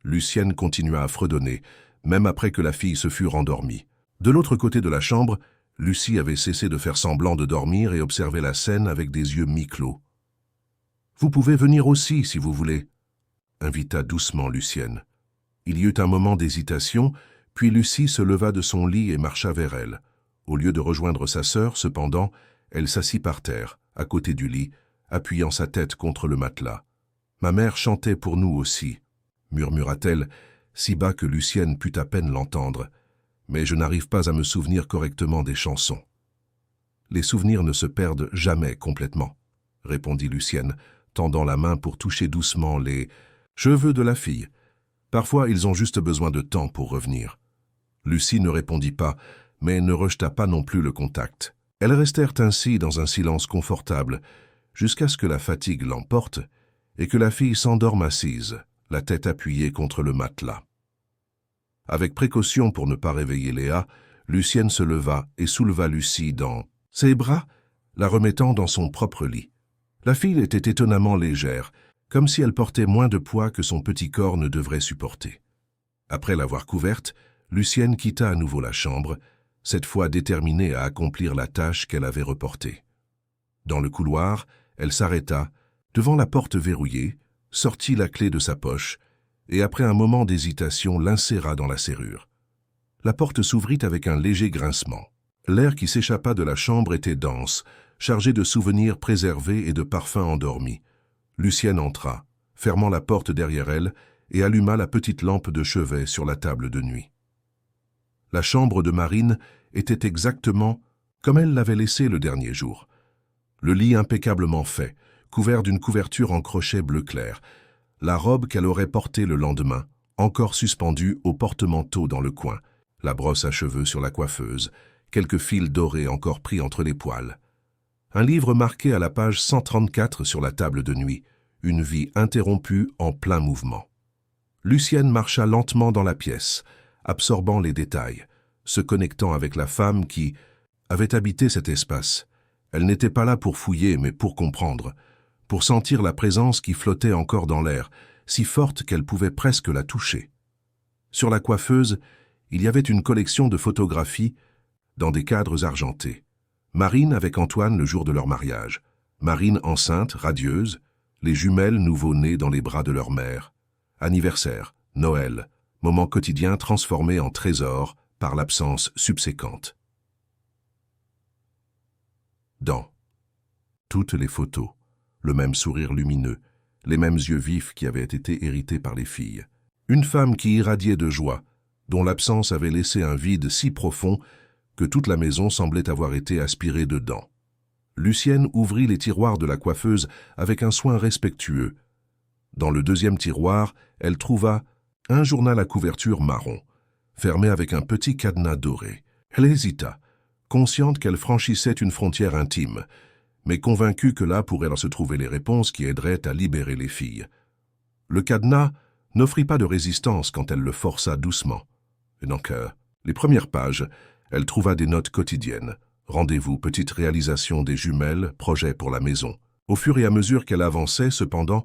Lucienne continua à fredonner, même après que la fille se fût rendormie. De l'autre côté de la chambre, Lucie avait cessé de faire semblant de dormir et observait la scène avec des yeux mi-clos. « Vous pouvez venir aussi, si vous voulez », invita doucement Lucienne. Il y eut un moment d'hésitation, puis Lucie se leva de son lit et marcha vers elle. Au lieu de rejoindre sa sœur, cependant, elle s'assit par terre, à côté du lit, appuyant sa tête contre le matelas. « Ma mère chantait pour nous aussi », murmura-t-elle, si bas que Lucienne put à peine l'entendre. « Mais je n'arrive pas à me souvenir correctement des chansons. »« Les souvenirs ne se perdent jamais complètement, » répondit Lucienne, tendant la main pour toucher doucement les cheveux de la fille. Parfois, ils ont juste besoin de temps pour revenir. Lucie ne répondit pas, mais ne rejeta pas non plus le contact. Elles restèrent ainsi dans un silence confortable, jusqu'à ce que la fatigue l'emporte et que la fille s'endorme assise, la tête appuyée contre le matelas. Avec précaution pour ne pas réveiller Léa, Lucienne se leva et souleva Lucie dans ses bras, la remettant dans son propre lit. La fille était étonnamment légère, comme si elle portait moins de poids que son petit corps ne devrait supporter. Après l'avoir couverte, Lucienne quitta à nouveau la chambre, cette fois déterminée à accomplir la tâche qu'elle avait reportée. Dans le couloir, elle s'arrêta, devant la porte verrouillée, sortit la clé de sa poche, et après un moment d'hésitation l'inséra dans la serrure. La porte s'ouvrit avec un léger grincement. L'air qui s'échappa de la chambre était dense, chargé de souvenirs préservés et de parfums endormis. Lucienne entra, fermant la porte derrière elle, et alluma la petite lampe de chevet sur la table de nuit. La chambre de Marine était exactement comme elle l'avait laissée le dernier jour. Le lit impeccablement fait, couvert d'une couverture en crochet bleu clair, la robe qu'elle aurait portée le lendemain, encore suspendue au porte-manteau dans le coin, la brosse à cheveux sur la coiffeuse, quelques fils dorés encore pris entre les poils. Un livre marqué à la page 134 sur la table de nuit, une vie interrompue en plein mouvement. Lucienne marcha lentement dans la pièce, absorbant les détails, se connectant avec la femme qui avait habité cet espace. Elle n'était pas là pour fouiller, mais pour comprendre, pour sentir la présence qui flottait encore dans l'air, si forte qu'elle pouvait presque la toucher. Sur la coiffeuse, il y avait une collection de photographies, dans des cadres argentés. Marine avec Antoine le jour de leur mariage. Marine enceinte, radieuse, les jumelles nouveau-nées dans les bras de leur mère. Anniversaire, Noël, moment quotidien transformé en trésor par l'absence subséquente. Dans toutes les photos, le même sourire lumineux, les mêmes yeux vifs qui avaient été hérités par les filles. Une femme qui irradiait de joie, dont l'absence avait laissé un vide si profond que toute la maison semblait avoir été aspirée dedans. Lucienne ouvrit les tiroirs de la coiffeuse avec un soin respectueux. Dans le deuxième tiroir, elle trouva un journal à couverture marron, fermé avec un petit cadenas doré. Elle hésita, consciente qu'elle franchissait une frontière intime, mais convaincue que là pourraient se trouver les réponses qui aideraient à libérer les filles. Le cadenas n'offrit pas de résistance quand elle le força doucement. Et donc, les premières pages, elle trouva des notes quotidiennes. Rendez-vous, petite réalisation des jumelles, projet pour la maison. Au fur et à mesure qu'elle avançait, cependant,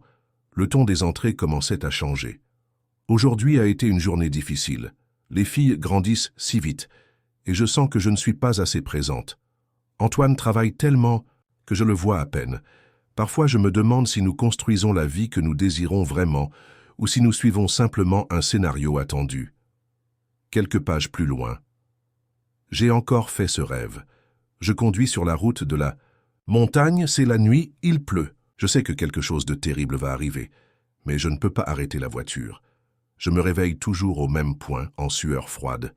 le ton des entrées commençait à changer. Aujourd'hui a été une journée difficile. Les filles grandissent si vite, et je sens que je ne suis pas assez présente. Antoine travaille tellement que je le vois à peine. Parfois je me demande si nous construisons la vie que nous désirons vraiment, ou si nous suivons simplement un scénario attendu. Quelques pages plus loin. J'ai encore fait ce rêve. Je conduis sur la route de la montagne, c'est la nuit, il pleut. Je sais que quelque chose de terrible va arriver, mais je ne peux pas arrêter la voiture. Je me réveille toujours au même point, en sueur froide.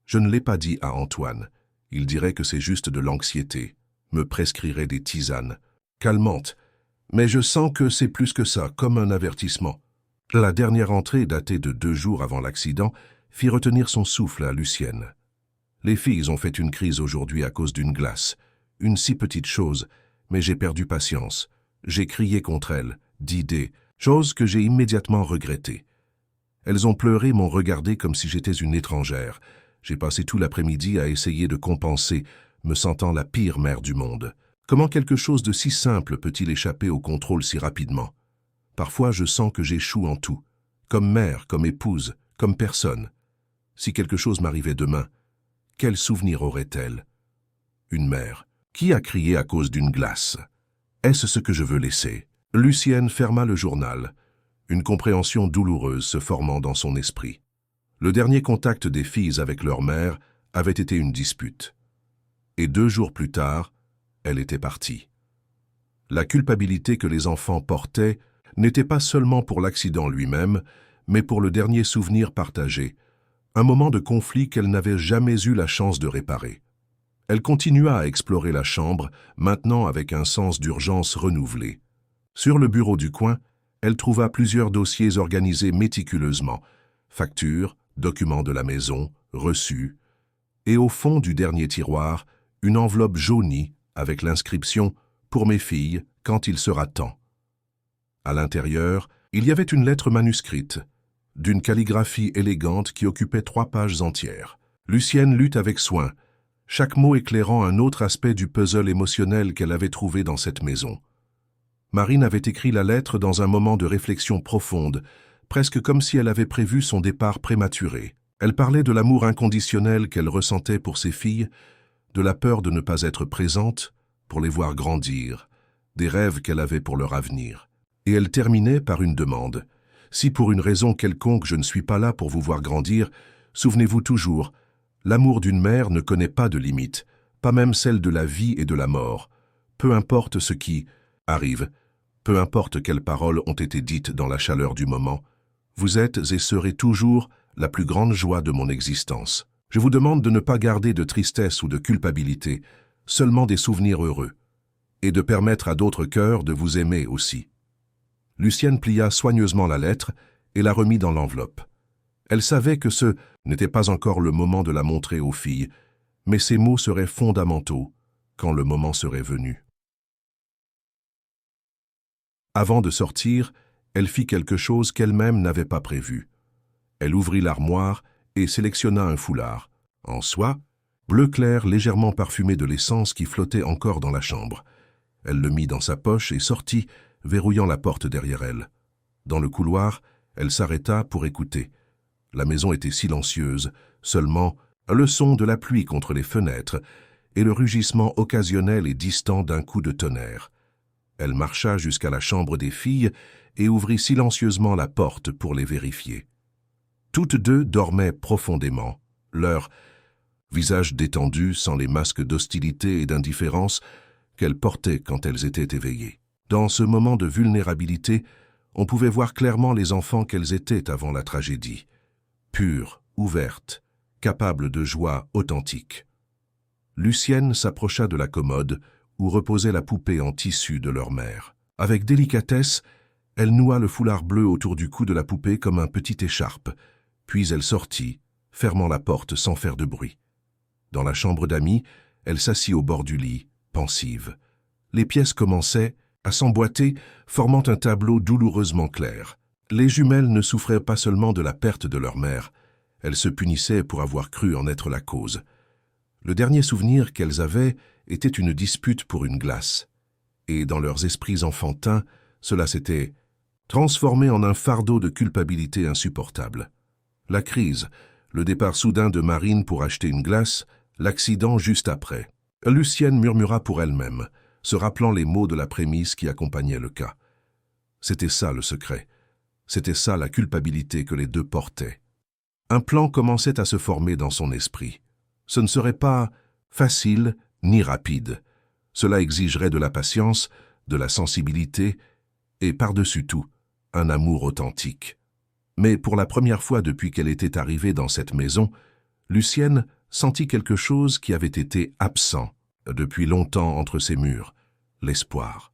Je ne l'ai pas dit à Antoine. Il dirait que c'est juste de l'anxiété, me prescrirait des tisanes, calmantes. Mais je sens que c'est plus que ça, comme un avertissement. La dernière entrée, datée de 2 jours avant l'accident, fit retenir son souffle à Lucienne. Les filles ont fait une crise aujourd'hui à cause d'une glace. Une si petite chose, mais j'ai perdu patience. J'ai crié contre elles, d'idées, chose que j'ai immédiatement regrettée. Elles ont pleuré, m'ont regardé comme si j'étais une étrangère. J'ai passé tout l'après-midi à essayer de compenser, me sentant la pire mère du monde. Comment quelque chose de si simple peut-il échapper au contrôle si rapidement? Parfois, je sens que j'échoue en tout, comme mère, comme épouse, comme personne. Si quelque chose m'arrivait demain, quel souvenir aurait-elle? Une mère. Qui a crié à cause d'une glace? Est-ce ce que je veux laisser? Lucienne ferma le journal, une compréhension douloureuse se formant dans son esprit. Le dernier contact des filles avec leur mère avait été une dispute. Et 2 jours plus tard, elle était partie. La culpabilité que les enfants portaient n'était pas seulement pour l'accident lui-même, mais pour le dernier souvenir partagé, un moment de conflit qu'elle n'avait jamais eu la chance de réparer. Elle continua à explorer la chambre, maintenant avec un sens d'urgence renouvelé. Sur le bureau du coin, elle trouva plusieurs dossiers organisés méticuleusement, factures, documents de la maison, reçus, et au fond du dernier tiroir, une enveloppe jaunie avec l'inscription « Pour mes filles, quand il sera temps ». À l'intérieur, il y avait une lettre manuscrite, d'une calligraphie élégante qui occupait 3 pages entières. Lucienne lut avec soin, chaque mot éclairant un autre aspect du puzzle émotionnel qu'elle avait trouvé dans cette maison. Marine avait écrit la lettre dans un moment de réflexion profonde, presque comme si elle avait prévu son départ prématuré. Elle parlait de l'amour inconditionnel qu'elle ressentait pour ses filles, de la peur de ne pas être présente pour les voir grandir, des rêves qu'elle avait pour leur avenir. Et elle terminait par une demande. « Si pour une raison quelconque je ne suis pas là pour vous voir grandir, souvenez-vous toujours, l'amour d'une mère ne connaît pas de limites, pas même celle de la vie et de la mort. Peu importe ce qui arrive, peu importe quelles paroles ont été dites dans la chaleur du moment, vous êtes et serez toujours la plus grande joie de mon existence. Je vous demande de ne pas garder de tristesse ou de culpabilité, seulement des souvenirs heureux, et de permettre à d'autres cœurs de vous aimer aussi. » Lucienne plia soigneusement la lettre et la remit dans l'enveloppe. Elle savait que ce n'était pas encore le moment de la montrer aux filles, mais ces mots seraient fondamentaux quand le moment serait venu. Avant de sortir, elle fit quelque chose qu'elle-même n'avait pas prévu. Elle ouvrit l'armoire et sélectionna un foulard, en soie, bleu clair légèrement parfumé de l'essence qui flottait encore dans la chambre. Elle le mit dans sa poche et sortit, verrouillant la porte derrière elle. Dans le couloir, elle s'arrêta pour écouter. La maison était silencieuse, seulement le son de la pluie contre les fenêtres et le rugissement occasionnel et distant d'un coup de tonnerre. Elle marcha jusqu'à la chambre des filles et ouvrit silencieusement la porte pour les vérifier. Toutes deux dormaient profondément, leur visage détendu sans les masques d'hostilité et d'indifférence qu'elles portaient quand elles étaient éveillées. Dans ce moment de vulnérabilité, on pouvait voir clairement les enfants qu'elles étaient avant la tragédie, pures, ouvertes, capables de joie authentique. Lucienne s'approcha de la commode où reposait la poupée en tissu de leur mère. Avec délicatesse, elle noua le foulard bleu autour du cou de la poupée comme un petit écharpe, puis elle sortit, fermant la porte sans faire de bruit. Dans la chambre d'amis, elle s'assit au bord du lit, pensive. Les pièces commençaient à s'emboîter, formant un tableau douloureusement clair. Les jumelles ne souffraient pas seulement de la perte de leur mère, elles se punissaient pour avoir cru en être la cause. Le dernier souvenir qu'elles avaient était une dispute pour une glace. Et dans leurs esprits enfantins, cela s'était transformé en un fardeau de culpabilité insupportable. La crise, le départ soudain de Marine pour acheter une glace, l'accident juste après. Lucienne murmura pour elle-même, se rappelant les mots de la prémisse qui accompagnait le cas. C'était ça le secret. C'était ça la culpabilité que les deux portaient. Un plan commençait à se former dans son esprit. Ce ne serait pas facile ni rapide. Cela exigerait de la patience, de la sensibilité et, par-dessus tout, un amour authentique. Mais pour la première fois depuis qu'elle était arrivée dans cette maison, Lucienne sentit quelque chose qui avait été absent depuis longtemps entre ses murs, l'espoir.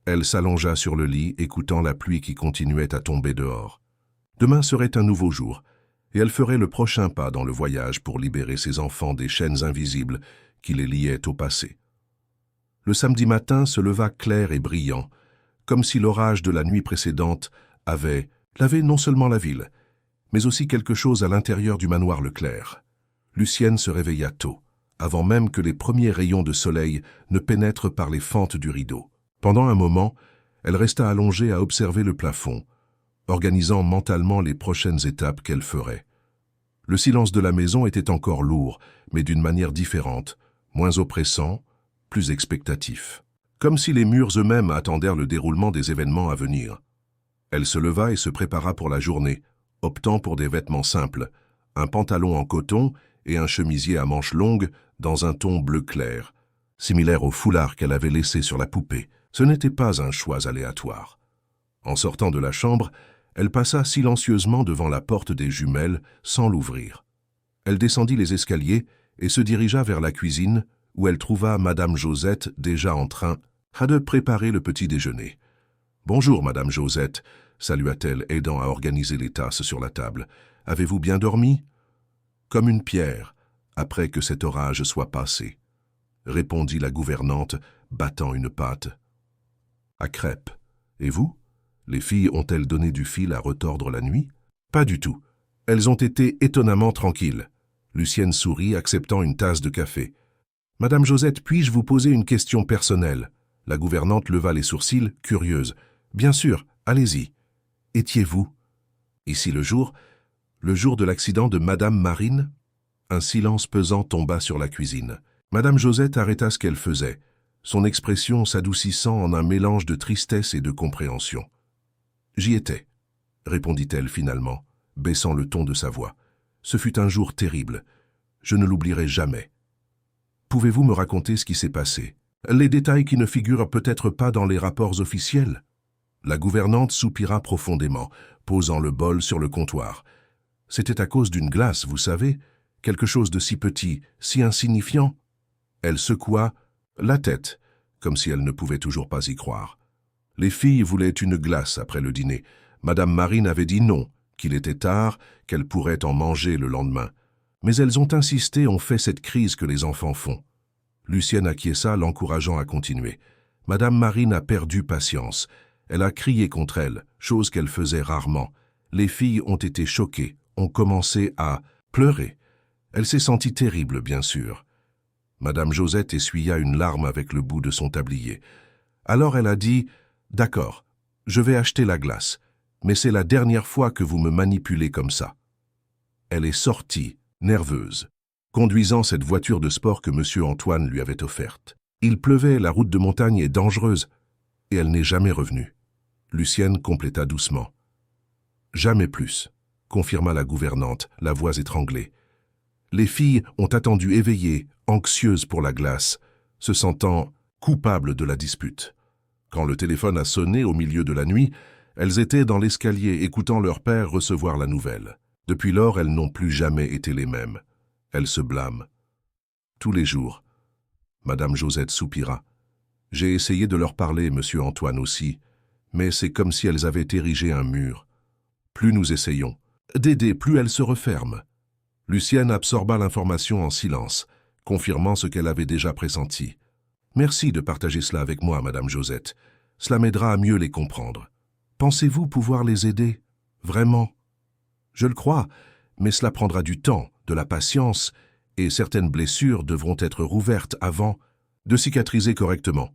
Elle s'allongea sur le lit, écoutant la pluie qui continuait à tomber dehors. Demain serait un nouveau jour, et elle ferait le prochain pas dans le voyage pour libérer ses enfants des chaînes invisibles qui les liaient au passé. Le samedi matin se leva clair et brillant, comme si l'orage de la nuit précédente avait lavé non seulement la ville, mais aussi quelque chose à l'intérieur du manoir Leclerc. Lucienne se réveilla tôt, avant même que les premiers rayons de soleil ne pénètrent par les fentes du rideau. Pendant un moment, elle resta allongée à observer le plafond, organisant mentalement les prochaines étapes qu'elle ferait. Le silence de la maison était encore lourd, mais d'une manière différente, moins oppressant, plus expectatif. Comme si les murs eux-mêmes attendèrent le déroulement des événements à venir. Elle se leva et se prépara pour la journée, optant pour des vêtements simples, un pantalon en coton et un chemisier à manches longues dans un ton bleu clair, similaire au foulard qu'elle avait laissé sur la poupée. Ce n'était pas un choix aléatoire. En sortant de la chambre, elle passa silencieusement devant la porte des jumelles sans l'ouvrir. Elle descendit les escaliers et se dirigea vers la cuisine où elle trouva Madame Josette déjà en train de préparer le petit déjeuner. « Bonjour, Madame Josette », salua-t-elle, aidant à organiser les tasses sur la table. « Avez-vous bien dormi ?»« Comme une pierre, après que cet orage soit passé, » répondit la gouvernante, battant une pâte. « À crêpes. Et vous ? Les filles ont-elles donné du fil à retordre la nuit ? » « Pas du tout. Elles ont été étonnamment tranquilles. » Lucienne sourit, acceptant une tasse de café. « Madame Josette, puis-je vous poser une question personnelle ?» La gouvernante leva les sourcils, curieuse. « Bien sûr, allez-y. Étiez-vous » Ici le jour de l'accident de Madame Marine. Un silence pesant tomba sur la cuisine. Madame Josette arrêta ce qu'elle faisait, son expression s'adoucissant en un mélange de tristesse et de compréhension. « J'y étais, » répondit-elle finalement, baissant le ton de sa voix. « Ce fut un jour terrible. Je ne l'oublierai jamais. Pouvez-vous me raconter ce qui s'est passé ? Les détails qui ne figurent peut-être pas dans les rapports officiels ?» La gouvernante soupira profondément, posant le bol sur le comptoir. « C'était à cause d'une glace, vous savez, quelque chose de si petit, si insignifiant. » Elle secoua la tête, comme si elle ne pouvait toujours pas y croire. Les filles voulaient une glace après le dîner. Madame Marine avait dit non, qu'il était tard, qu'elle pourrait en manger le lendemain. Mais elles ont insisté, ont fait cette crise que les enfants font. Lucienne acquiesça, l'encourageant à continuer. Madame Marine a perdu patience. Elle a crié contre elle, chose qu'elle faisait rarement. Les filles ont été choquées, ont commencé à pleurer. Elle s'est sentie terrible, bien sûr. Madame Josette essuya une larme avec le bout de son tablier. Alors elle a dit « D'accord, je vais acheter la glace, mais c'est la dernière fois que vous me manipulez comme ça. » Elle est sortie, nerveuse. conduisant cette voiture de sport que M. Antoine lui avait offerte. Il pleuvait, la route de montagne est dangereuse, et elle n'est jamais revenue. Lucienne compléta doucement. Jamais plus, confirma la gouvernante, la voix étranglée. Les filles ont attendu éveillées, anxieuses pour la glace, se sentant coupables de la dispute. Quand le téléphone a sonné au milieu de la nuit, elles étaient dans l'escalier écoutant leur père recevoir la nouvelle. Depuis lors, elles n'ont plus jamais été les mêmes. Elles se blâment. Tous les jours. Madame Josette soupira. J'ai essayé de leur parler, Monsieur Antoine aussi, mais c'est comme si elles avaient érigé un mur. Plus nous essayons d'aider, plus elles se referment. Lucienne absorba l'information en silence, confirmant ce qu'elle avait déjà pressenti. Merci de partager cela avec moi, Madame Josette. Cela m'aidera à mieux les comprendre. Pensez-vous pouvoir les aider? Vraiment? Je le crois, mais cela prendra du temps, de la patience, et certaines blessures devront être rouvertes avant de cicatriser correctement.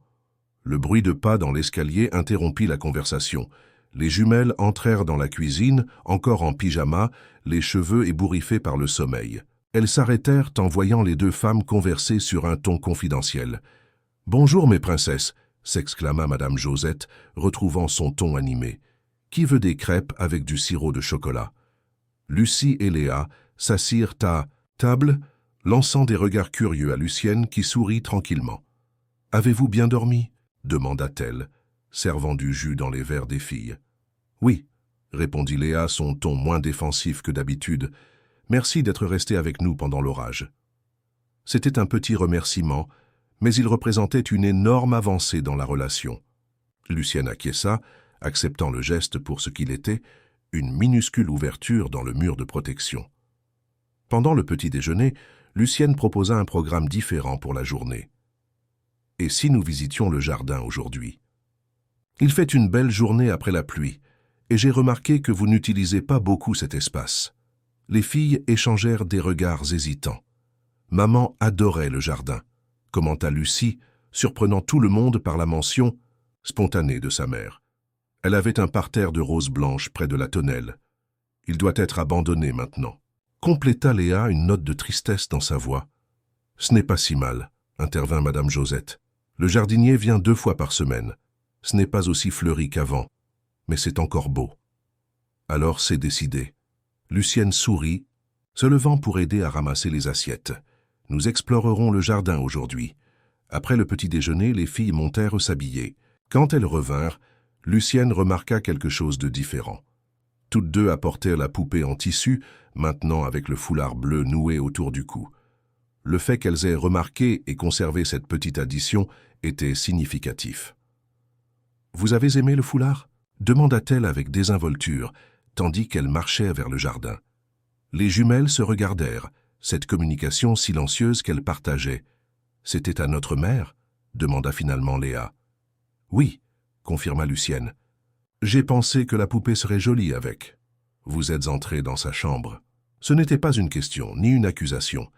Le bruit de pas dans l'escalier interrompit la conversation. Les jumelles entrèrent dans la cuisine, encore en pyjama, les cheveux ébouriffés par le sommeil. Elles s'arrêtèrent en voyant les deux femmes converser sur un ton confidentiel. « Bonjour, mes princesses !» s'exclama Madame Josette, retrouvant son ton animé. « Qui veut des crêpes avec du sirop de chocolat ?» Lucie et Léa s'assirent à table, lançant des regards curieux à Lucienne qui sourit tranquillement. « Avez-vous bien dormi ?» demanda-t-elle, servant du jus dans les verres des filles. « Oui, » répondit Léa, son ton moins défensif que d'habitude. « Merci d'être resté avec nous pendant l'orage. » C'était un petit remerciement, mais il représentait une énorme avancée dans la relation. Lucienne acquiesça, acceptant le geste pour ce qu'il était, une minuscule ouverture dans le mur de protection. Pendant le petit déjeuner, Lucienne proposa un programme différent pour la journée. « Et si nous visitions le jardin aujourd'hui ? Il fait une belle journée après la pluie, et j'ai remarqué que vous n'utilisez pas beaucoup cet espace. » Les filles échangèrent des regards hésitants. Maman adorait le jardin, commenta Lucie, surprenant tout le monde par la mention spontanée de sa mère. Elle avait un parterre de roses blanches près de la tonnelle. Il doit être abandonné maintenant. Compléta Léa, une note de tristesse dans sa voix. Ce n'est pas si mal, intervint Madame Josette. Le jardinier vient 2 fois par semaine. Ce n'est pas aussi fleuri qu'avant, mais c'est encore beau. Alors c'est décidé. Lucienne sourit, se levant pour aider à ramasser les assiettes. Nous explorerons le jardin aujourd'hui. Après le petit déjeuner, les filles montèrent s'habiller. Quand elles revinrent, Lucienne remarqua quelque chose de différent. Toutes deux apportèrent la poupée en tissu, maintenant avec le foulard bleu noué autour du cou. Le fait qu'elles aient remarqué et conservé cette petite addition était significatif. « Vous avez aimé le foulard ?» demanda-t-elle avec désinvolture, tandis qu'elle marchait vers le jardin. Les jumelles se regardèrent, cette communication silencieuse qu'elles partageaient. « C'était à notre mère ?» demanda finalement Léa. « Oui », confirma Lucienne. « J'ai pensé que la poupée serait jolie avec. » Vous êtes entrée dans sa chambre. Ce n'était pas une question, ni une accusation,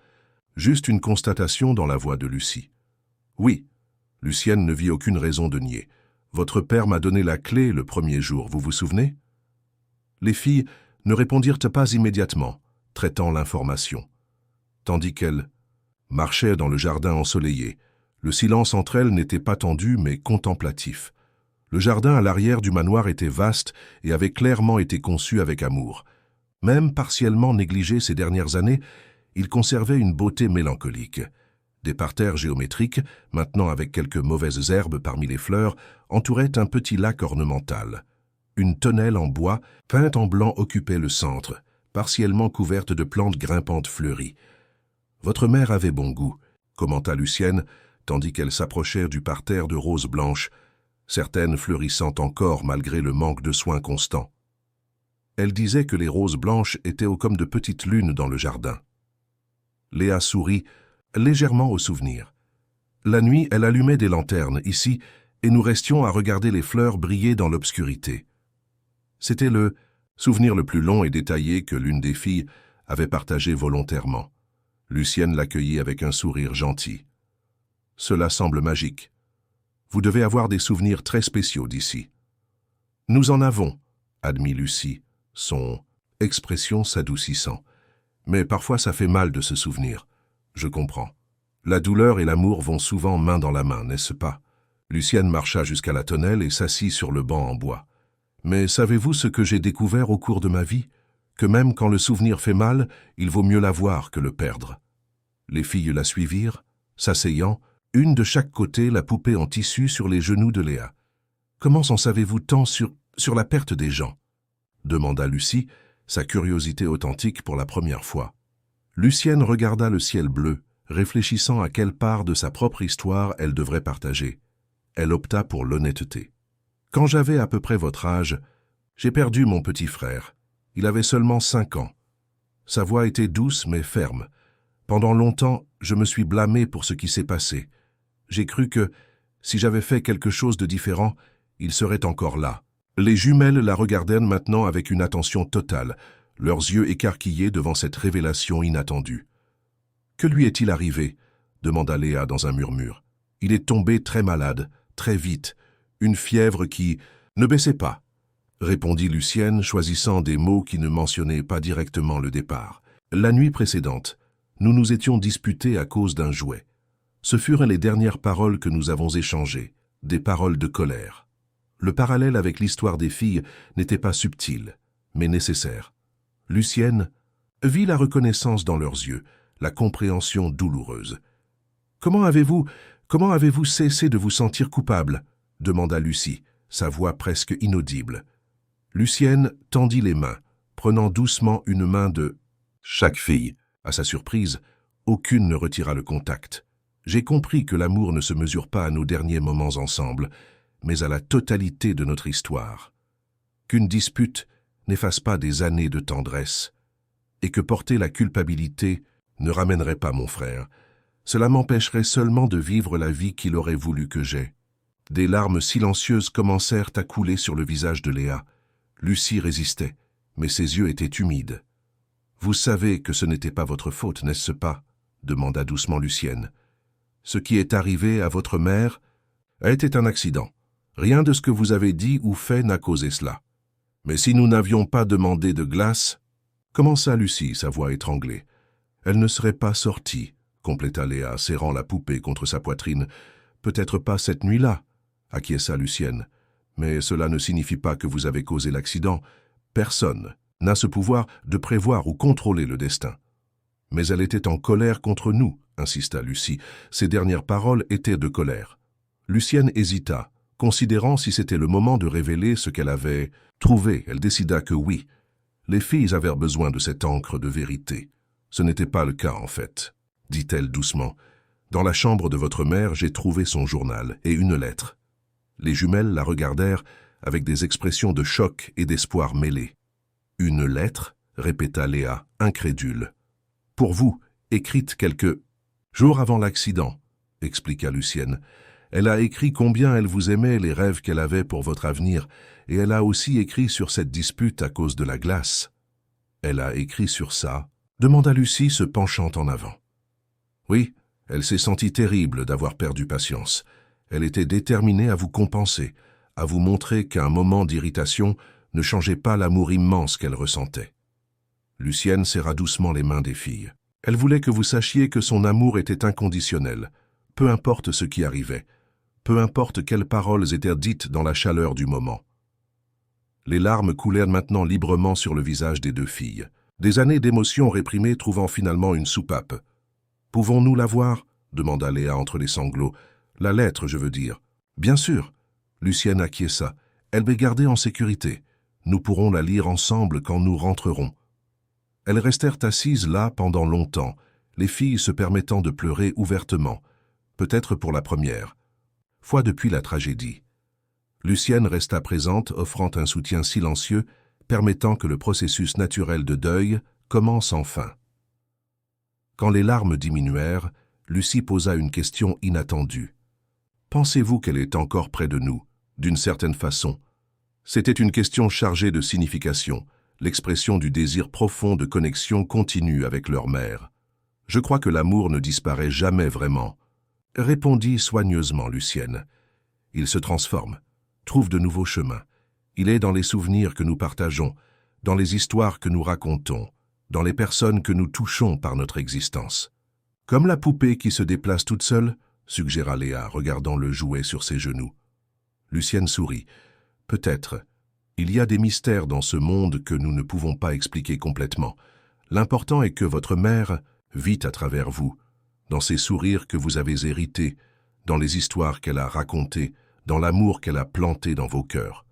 juste une constatation dans la voix de Lucie. « Oui », Lucienne ne vit aucune raison de nier. « Votre père m'a donné la clé le premier jour, vous vous souvenez ?» Les filles ne répondirent pas immédiatement, traitant l'information. Tandis qu'elles marchaient dans le jardin ensoleillé, le silence entre elles n'était pas tendu mais contemplatif. Le jardin à l'arrière du manoir était vaste et avait clairement été conçu avec amour. Même partiellement négligé ces dernières années, il conservait une beauté mélancolique. Des parterres géométriques, maintenant avec quelques mauvaises herbes parmi les fleurs, entouraient un petit lac ornemental. Une tonnelle en bois, peinte en blanc, occupait le centre, partiellement couverte de plantes grimpantes fleuries. « Votre mère avait bon goût », commenta Lucienne, tandis qu'elles s'approchèrent du parterre de roses blanches, certaines fleurissant encore malgré le manque de soins constants. Elle disait que les roses blanches étaient comme de petites lunes dans le jardin. Léa sourit, légèrement au souvenir. La nuit, elle allumait des lanternes ici, et nous restions à regarder les fleurs briller dans l'obscurité. C'était le souvenir le plus long et détaillé que l'une des filles avait partagé volontairement. Lucienne l'accueillit avec un sourire gentil. « Cela semble magique. Vous devez avoir des souvenirs très spéciaux d'ici. »« Nous en avons, » admit Lucie, son expression s'adoucissant. « Mais parfois ça fait mal de se souvenir. Je comprends. La douleur et l'amour vont souvent main dans la main, n'est-ce pas? Lucienne marcha jusqu'à la tonnelle et s'assit sur le banc en bois. Mais savez-vous ce que j'ai découvert au cours de ma vie? Que même quand le souvenir fait mal, il vaut mieux l'avoir que le perdre. Les filles la suivirent, s'asseyant, une de chaque côté, la poupée en tissu sur les genoux de Léa. « Comment en savez-vous tant sur la perte des gens ?» demanda Lucie, sa curiosité authentique pour la première fois. Lucienne regarda le ciel bleu, réfléchissant à quelle part de sa propre histoire elle devrait partager. Elle opta pour l'honnêteté. « Quand j'avais à peu près votre âge, j'ai perdu mon petit frère. Il avait seulement 5 ans. Sa voix était douce mais ferme. Pendant longtemps, je me suis blâmé pour ce qui s'est passé. J'ai cru que, si j'avais fait quelque chose de différent, il serait encore là. » Les jumelles la regardèrent maintenant avec une attention totale, leurs yeux écarquillés devant cette révélation inattendue. « Que lui est-il arrivé ?» demanda Léa dans un murmure. « Il est tombé très malade, très vite. Une fièvre qui... »« Ne baissez pas !» répondit Lucienne, choisissant des mots qui ne mentionnaient pas directement le départ. « La nuit précédente, nous nous étions disputés à cause d'un jouet. Ce furent les dernières paroles que nous avons échangées, des paroles de colère. Le parallèle avec l'histoire des filles n'était pas subtil, mais nécessaire. Lucienne vit la reconnaissance dans leurs yeux, la compréhension douloureuse. « Comment avez-vous cessé de vous sentir coupable ?» demanda Lucie, sa voix presque inaudible. Lucienne tendit les mains, prenant doucement une main de chaque fille. À sa surprise, aucune ne retira le contact. J'ai compris que l'amour ne se mesure pas à nos derniers moments ensemble, mais à la totalité de notre histoire. Qu'une dispute n'efface pas des années de tendresse, et que porter la culpabilité ne ramènerait pas mon frère. Cela m'empêcherait seulement de vivre la vie qu'il aurait voulu que j'aie. Des larmes silencieuses commencèrent à couler sur le visage de Léa. Lucie résistait, mais ses yeux étaient humides. « Vous savez que ce n'était pas votre faute, n'est-ce pas ?» demanda doucement Lucienne. « Ce qui est arrivé à votre mère était un accident. Rien de ce que vous avez dit ou fait n'a causé cela. Mais si nous n'avions pas demandé de glace... » commença Lucie, sa voix étranglée. « Elle ne serait pas sortie, » compléta Léa, serrant la poupée contre sa poitrine. « Peut-être pas cette nuit-là, » acquiesça Lucienne. « Mais cela ne signifie pas que vous avez causé l'accident. Personne n'a ce pouvoir de prévoir ou contrôler le destin. » « Mais elle était en colère contre nous, » insista Lucie. Ses dernières paroles étaient de colère. Lucienne hésita, considérant si c'était le moment de révéler ce qu'elle avait trouvé. Elle décida que oui. Les filles avaient besoin de cette encre de vérité. Ce n'était pas le cas, en fait, dit-elle doucement. Dans la chambre de votre mère, j'ai trouvé son journal et une lettre. Les jumelles la regardèrent avec des expressions de choc et d'espoir mêlés. Une lettre, répéta Léa, incrédule. Pour vous, écrite quelques jours avant l'accident, expliqua Lucienne. Elle a écrit combien elle vous aimait, les rêves qu'elle avait pour votre avenir, et elle a aussi écrit sur cette dispute à cause de la glace. Elle a écrit sur ça, demanda Lucie, se penchant en avant. Oui, elle s'est sentie terrible d'avoir perdu patience. Elle était déterminée à vous compenser, à vous montrer qu'un moment d'irritation ne changeait pas l'amour immense qu'elle ressentait. Lucienne serra doucement les mains des filles. Elle voulait que vous sachiez que son amour était inconditionnel, peu importe ce qui arrivait, peu importe quelles paroles étaient dites dans la chaleur du moment. Les larmes coulèrent maintenant librement sur le visage des deux filles, des années d'émotions réprimées trouvant finalement une soupape. « Pouvons-nous la voir ?» demanda Léa entre les sanglots. « La lettre, je veux dire. »« Bien sûr. » Lucienne acquiesça. « Elle m'est gardée en sécurité. Nous pourrons la lire ensemble quand nous rentrerons. » Elles restèrent assises là pendant longtemps, les filles se permettant de pleurer ouvertement, peut-être pour la première fois depuis la tragédie. Lucienne resta présente, offrant un soutien silencieux, permettant que le processus naturel de deuil commence enfin. Quand les larmes diminuèrent, Lucie posa une question inattendue. « Pensez-vous qu'elle est encore près de nous, d'une certaine façon ?» C'était une question chargée de signification, l'expression du désir profond de connexion continue avec leur mère. « Je crois que l'amour ne disparaît jamais vraiment, » répondit soigneusement Lucienne. « Il se transforme, trouve de nouveaux chemins. Il est dans les souvenirs que nous partageons, dans les histoires que nous racontons, dans les personnes que nous touchons par notre existence. Comme la poupée qui se déplace toute seule, suggéra Léa, regardant le jouet sur ses genoux. Lucienne sourit. Peut-être. Il y a des mystères dans ce monde que nous ne pouvons pas expliquer complètement. L'important est que votre mère vit à travers vous, dans ces sourires que vous avez hérités, dans les histoires qu'elle a racontées, dans l'amour qu'elle a planté dans vos cœurs.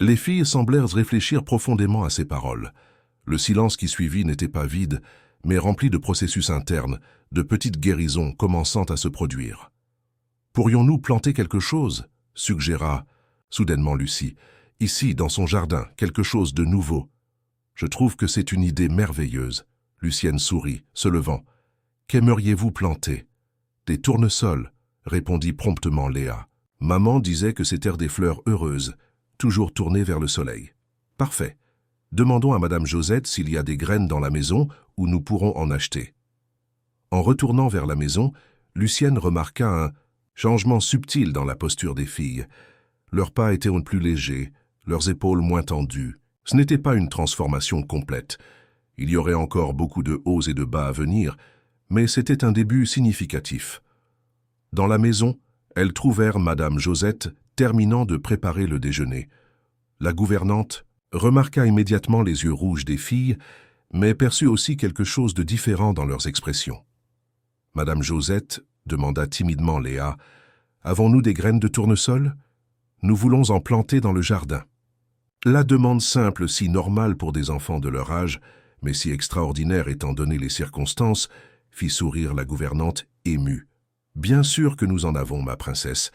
Les filles semblèrent réfléchir profondément à ces paroles. Le silence qui suivit n'était pas vide, mais rempli de processus internes, de petites guérisons commençant à se produire. « Pourrions-nous planter quelque chose ?» suggéra soudainement Lucie. « Ici, dans son jardin, quelque chose de nouveau. » « Je trouve que c'est une idée merveilleuse. » Lucienne sourit, se levant. « Qu'aimeriez-vous planter ?»« Des tournesols, » répondit promptement Léa. Maman disait que c'étaient des fleurs heureuses, toujours tournées vers le soleil. « Parfait. Demandons à Madame Josette s'il y a des graines dans la maison où nous pourrons en acheter. » En retournant vers la maison, Lucienne remarqua un changement subtil dans la posture des filles. Leurs pas étaient plus légers, leurs épaules moins tendues. Ce n'était pas une transformation complète. Il y aurait encore beaucoup de hauts et de bas à venir, mais c'était un début significatif. Dans la maison, elles trouvèrent Madame Josette terminant de préparer le déjeuner. La gouvernante remarqua immédiatement les yeux rouges des filles, mais perçut aussi quelque chose de différent dans leurs expressions. « Madame Josette, » demanda timidement Léa, « avons-nous des graines de tournesol? Nous voulons en planter dans le jardin. » La demande simple, si normale pour des enfants de leur âge, mais si extraordinaire étant donné les circonstances, fit sourire la gouvernante émue. « Bien sûr que nous en avons, ma princesse.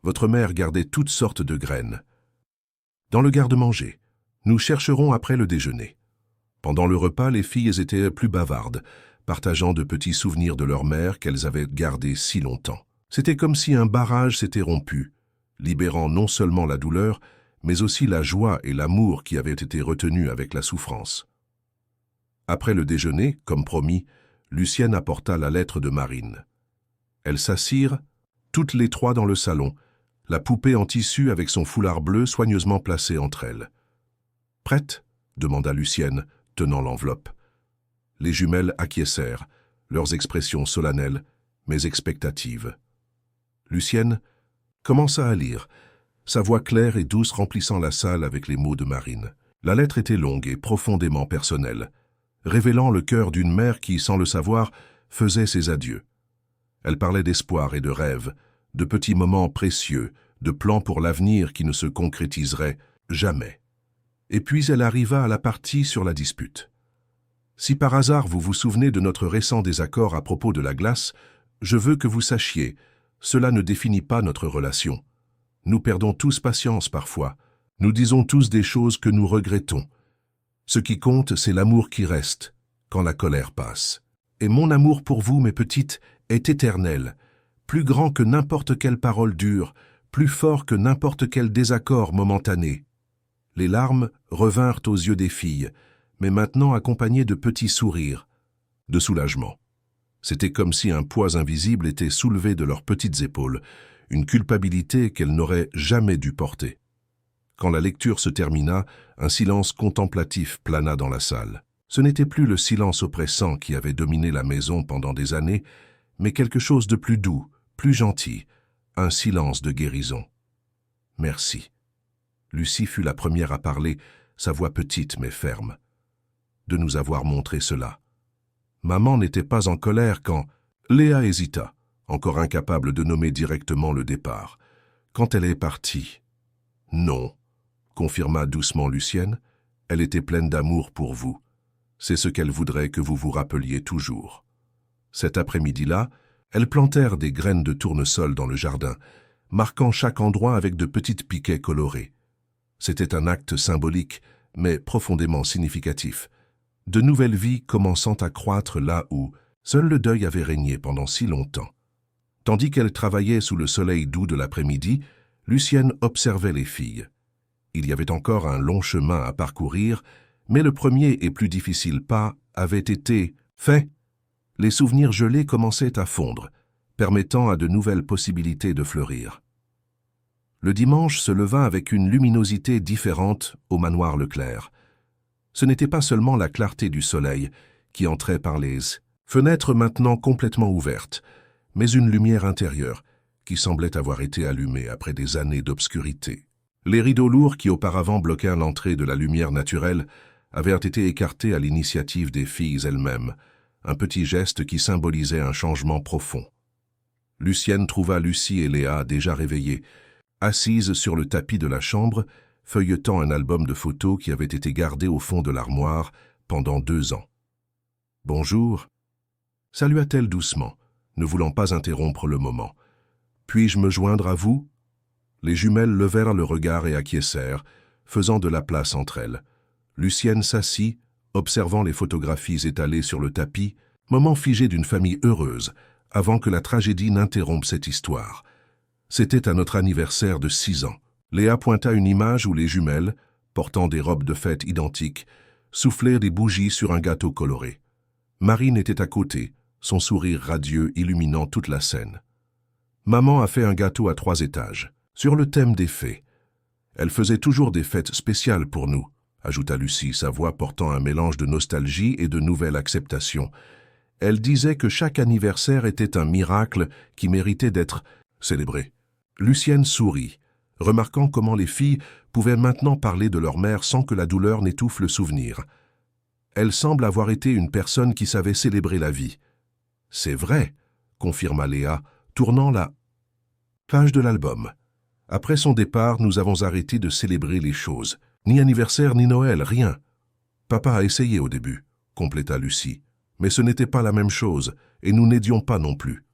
Votre mère gardait toutes sortes de graines. Dans le garde-manger, nous chercherons après le déjeuner. » Pendant le repas, les filles étaient plus bavardes, partageant de petits souvenirs de leur mère qu'elles avaient gardés si longtemps. C'était comme si un barrage s'était rompu, libérant non seulement la douleur, mais aussi la joie et l'amour qui avaient été retenus avec la souffrance. Après le déjeuner, comme promis, Lucienne apporta la lettre de Marine. Elles s'assirent, toutes les trois dans le salon, la poupée en tissu avec son foulard bleu soigneusement placé entre elles. « Prête ?» demanda Lucienne, tenant l'enveloppe. Les jumelles acquiescèrent, leurs expressions solennelles, mais expectatives. Lucienne commença à lire, sa voix claire et douce remplissant la salle avec les mots de Marine. La lettre était longue et profondément personnelle, révélant le cœur d'une mère qui, sans le savoir, faisait ses adieux. Elle parlait d'espoir et de rêves, de petits moments précieux, de plans pour l'avenir qui ne se concrétiseraient jamais. Et puis elle arriva à la partie sur la dispute. « Si par hasard vous vous souvenez de notre récent désaccord à propos de la glace, je veux que vous sachiez, cela ne définit pas notre relation. Nous perdons tous patience parfois. Nous disons tous des choses que nous regrettons. Ce qui compte, c'est l'amour qui reste, quand la colère passe. Et mon amour pour vous, mes petites, est éternel, plus grand que n'importe quelle parole dure, plus fort que n'importe quel désaccord momentané. » Les larmes revinrent aux yeux des filles, mais maintenant accompagnées de petits sourires, de soulagement. C'était comme si un poids invisible était soulevé de leurs petites épaules, une culpabilité qu'elles n'auraient jamais dû porter. Quand la lecture se termina, un silence contemplatif plana dans la salle. Ce n'était plus le silence oppressant qui avait dominé la maison pendant des années, mais quelque chose de plus doux, plus gentil, un silence de guérison. « Merci. » Lucie fut la première à parler, sa voix petite mais ferme. « De nous avoir montré cela. » Maman n'était pas en colère quand Léa hésita, encore incapable de nommer directement le départ. Quand elle est partie. « Non, » confirma doucement Lucienne, « elle était pleine d'amour pour vous. C'est ce qu'elle voudrait que vous vous rappeliez toujours. » Cet après-midi-là, elles plantèrent des graines de tournesol dans le jardin, marquant chaque endroit avec de petites piquets colorés. C'était un acte symbolique, mais profondément significatif. De nouvelles vies commençant à croître là où seul le deuil avait régné pendant si longtemps. Tandis qu'elle travaillait sous le soleil doux de l'après-midi, Lucienne observait les filles. Il y avait encore un long chemin à parcourir, mais le premier et plus difficile pas avait été fait. Les souvenirs gelés commençaient à fondre, permettant à de nouvelles possibilités de fleurir. Le dimanche se leva avec une luminosité différente au manoir Leclerc. Ce n'était pas seulement la clarté du soleil qui entrait par les Fenêtre maintenant complètement ouverte, mais une lumière intérieure qui semblait avoir été allumée après des années d'obscurité. Les rideaux lourds qui auparavant bloquaient l'entrée de la lumière naturelle avaient été écartés à l'initiative des filles elles-mêmes, un petit geste qui symbolisait un changement profond. Lucienne trouva Lucie et Léa déjà réveillées, assises sur le tapis de la chambre, feuilletant un album de photos qui avait été gardé au fond de l'armoire pendant 2 ans. « Bonjour », salua-t-elle doucement, ne voulant pas interrompre le moment. « Puis-je me joindre à vous ?» Les jumelles levèrent le regard et acquiescèrent, faisant de la place entre elles. Lucienne s'assit, observant les photographies étalées sur le tapis, moment figé d'une famille heureuse, avant que la tragédie n'interrompe cette histoire. C'était à notre anniversaire de 6 ans. Léa pointa une image où les jumelles, portant des robes de fête identiques, soufflaient des bougies sur un gâteau coloré. Marine était à côté, son sourire radieux illuminant toute la scène. Maman a fait un gâteau à 3 étages, sur le thème des fées. Elle faisait toujours des fêtes spéciales pour nous, ajouta Lucie, sa voix portant un mélange de nostalgie et de nouvelle acceptation. Elle disait que chaque anniversaire était un miracle qui méritait d'être célébré. Lucienne sourit, remarquant comment les filles pouvaient maintenant parler de leur mère sans que la douleur n'étouffe le souvenir. Elle semble avoir été une personne qui savait célébrer la vie. « C'est vrai », confirma Léa, tournant la page de l'album. « Après son départ, nous avons arrêté de célébrer les choses. Ni anniversaire, ni Noël, rien. Papa a essayé au début, compléta Lucie. Mais ce n'était pas la même chose, et nous n'aidions pas non plus. »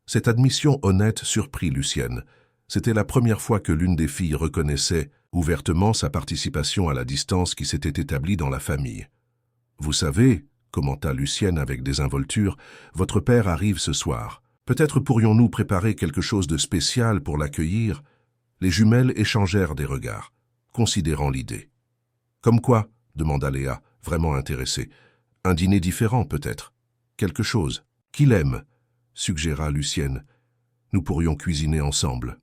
Cette admission honnête surprit Lucienne. C'était la première fois que l'une des filles reconnaissait ouvertement sa participation à la distance qui s'était établie dans la famille. « Vous savez, » commenta Lucienne avec désinvolture, « votre père arrive ce soir. Peut-être pourrions-nous préparer quelque chose de spécial pour l'accueillir ?» Les jumelles échangèrent des regards, considérant l'idée. « Comme quoi ?» demanda Léa, vraiment intéressée. « Un dîner différent, peut-être. Quelque chose. Qu'il aime ?» suggéra Lucienne. « Nous pourrions cuisiner ensemble. »«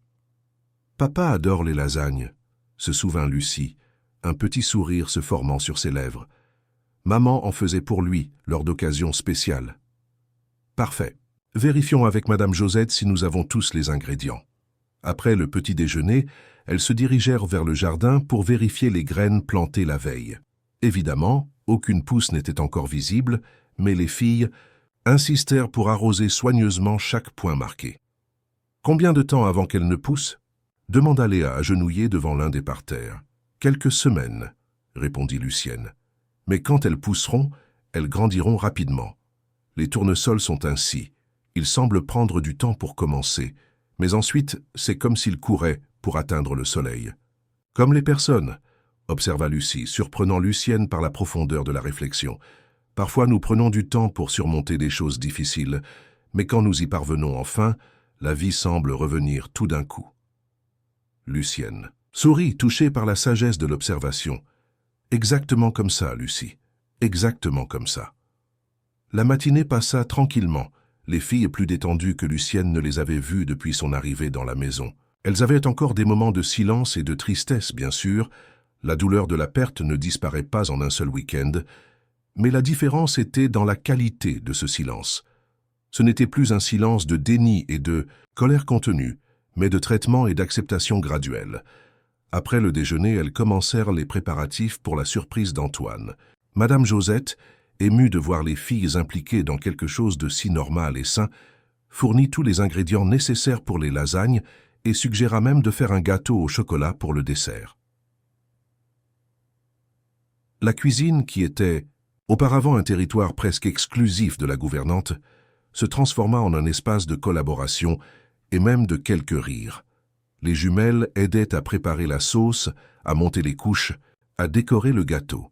Papa adore les lasagnes, » se souvint Lucie, un petit sourire se formant sur ses lèvres. Maman en faisait pour lui, lors d'occasions spéciales. « Parfait. Vérifions avec Madame Josette si nous avons tous les ingrédients. » Après le petit déjeuner, elles se dirigèrent vers le jardin pour vérifier les graines plantées la veille. Évidemment, aucune pousse n'était encore visible, mais les filles insistèrent pour arroser soigneusement chaque point marqué. « Combien de temps avant qu'elles ne poussent » demanda Léa agenouillée devant l'un des parterres. « Quelques semaines, » répondit Lucienne. « Mais quand elles pousseront, elles grandiront rapidement. Les tournesols sont ainsi. Ils semblent prendre du temps pour commencer, mais ensuite, c'est comme s'ils couraient pour atteindre le soleil. »« Comme les personnes, » observa Lucie, surprenant Lucienne par la profondeur de la réflexion. « Parfois, nous prenons du temps pour surmonter des choses difficiles, mais quand nous y parvenons enfin, la vie semble revenir tout d'un coup. » Lucienne sourit, touchée par la sagesse de l'observation. « Exactement comme ça, Lucie. Exactement comme ça. » La matinée passa tranquillement, les filles plus détendues que Lucienne ne les avait vues depuis son arrivée dans la maison. Elles avaient encore des moments de silence et de tristesse, bien sûr. La douleur de la perte ne disparaît pas en un seul week-end, mais la différence était dans la qualité de ce silence. Ce n'était plus un silence de déni et de colère contenue, mais de traitement et d'acceptation graduelle. Après le déjeuner, elles commencèrent les préparatifs pour la surprise d'Antoine. Madame Josette, émue de voir les filles impliquées dans quelque chose de si normal et sain, fournit tous les ingrédients nécessaires pour les lasagnes et suggéra même de faire un gâteau au chocolat pour le dessert. La cuisine, qui était auparavant un territoire presque exclusif de la gouvernante, se transforma en un espace de collaboration et même de quelques rires. Les jumelles aidaient à préparer la sauce, à monter les couches, à décorer le gâteau.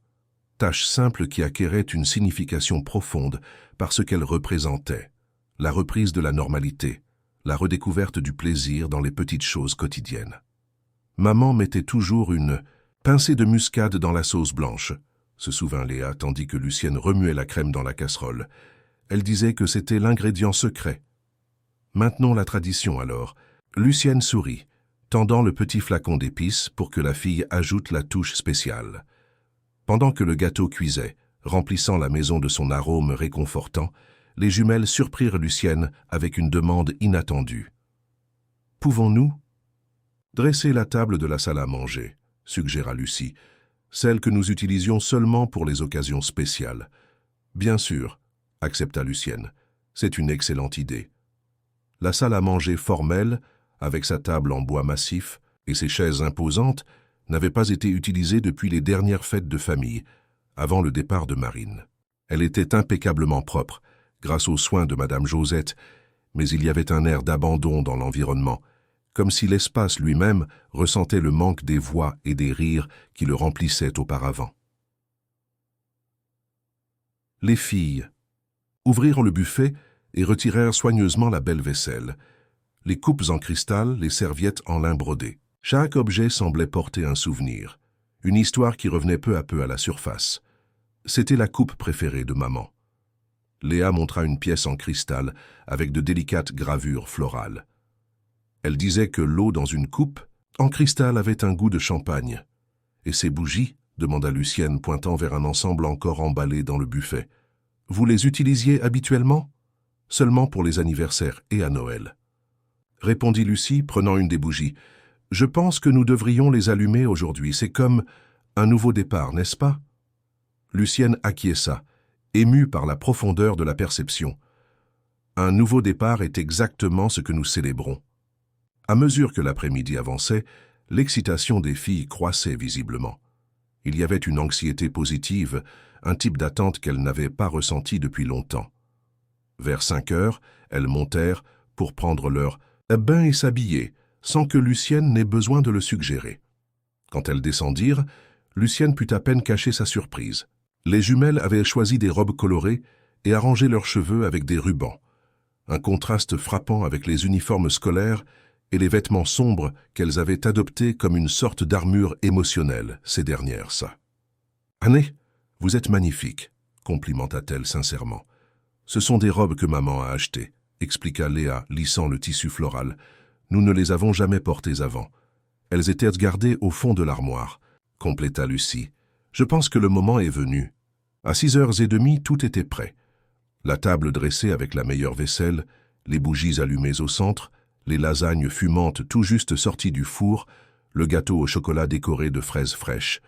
Tâche simple qui acquérait une signification profonde par ce qu'elle représentait, la reprise de la normalité, la redécouverte du plaisir dans les petites choses quotidiennes. Maman mettait toujours une pincée de muscade dans la sauce blanche, se souvint Léa, tandis que Lucienne remuait la crème dans la casserole. Elle disait que c'était l'ingrédient secret. Maintenons la tradition alors. Lucienne sourit, tendant le petit flacon d'épices pour que la fille ajoute la touche spéciale. Pendant que le gâteau cuisait, remplissant la maison de son arôme réconfortant, les jumelles surprirent Lucienne avec une demande inattendue. « Pouvons-nous » « Dresser la table de la salle à manger », suggéra Lucie, « celle que nous utilisions seulement pour les occasions spéciales. »« Bien sûr », accepta Lucienne, « c'est une excellente idée. » La salle à manger formelle, avec sa table en bois massif et ses chaises imposantes, n'avait pas été utilisée depuis les dernières fêtes de famille, avant le départ de Marine. Elle était impeccablement propre, grâce aux soins de Madame Josette, mais il y avait un air d'abandon dans l'environnement, comme si l'espace lui-même ressentait le manque des voix et des rires qui le remplissaient auparavant. Les filles ouvrirent le buffet et retirèrent soigneusement la belle vaisselle, les coupes en cristal, les serviettes en lin brodé. Chaque objet semblait porter un souvenir, une histoire qui revenait peu à peu à la surface. C'était la coupe préférée de maman. Léa montra une pièce en cristal avec de délicates gravures florales. Elle disait que l'eau dans une coupe en cristal avait un goût de champagne. « Et ces bougies ?» demanda Lucienne, pointant vers un ensemble encore emballé dans le buffet. « Vous les utilisiez habituellement ?»« Seulement pour les anniversaires et à Noël. » Répondit Lucie, prenant une des bougies. « Je pense que nous devrions les allumer aujourd'hui. C'est comme un nouveau départ, n'est-ce pas ?» Lucienne acquiesça, émue par la profondeur de la perception. Un nouveau départ est exactement ce que nous célébrons. À mesure que l'après-midi avançait, l'excitation des filles croissait visiblement. Il y avait une anxiété positive, un type d'attente qu'elles n'avaient pas ressenti depuis longtemps. Vers 5 heures, elles montèrent pour prendre leur bain et s'habiller, sans que Lucienne n'ait besoin de le suggérer. Quand elles descendirent, Lucienne put à peine cacher sa surprise. Les jumelles avaient choisi des robes colorées et arrangé leurs cheveux avec des rubans, un contraste frappant avec les uniformes scolaires et les vêtements sombres qu'elles avaient adoptés comme une sorte d'armure émotionnelle, ces dernières, ça. « Anné, vous êtes magnifique », complimenta-t-elle sincèrement. « Ce sont des robes que maman a achetées », expliqua Léa, lissant le tissu floral. « Nous ne les avons jamais portées avant. Elles étaient gardées au fond de l'armoire », compléta Lucie. « Je pense que le moment est venu. » À 6h30, tout était prêt. La table dressée avec la meilleure vaisselle, les bougies allumées au centre, les lasagnes fumantes tout juste sorties du four, le gâteau au chocolat décoré de fraises fraîches.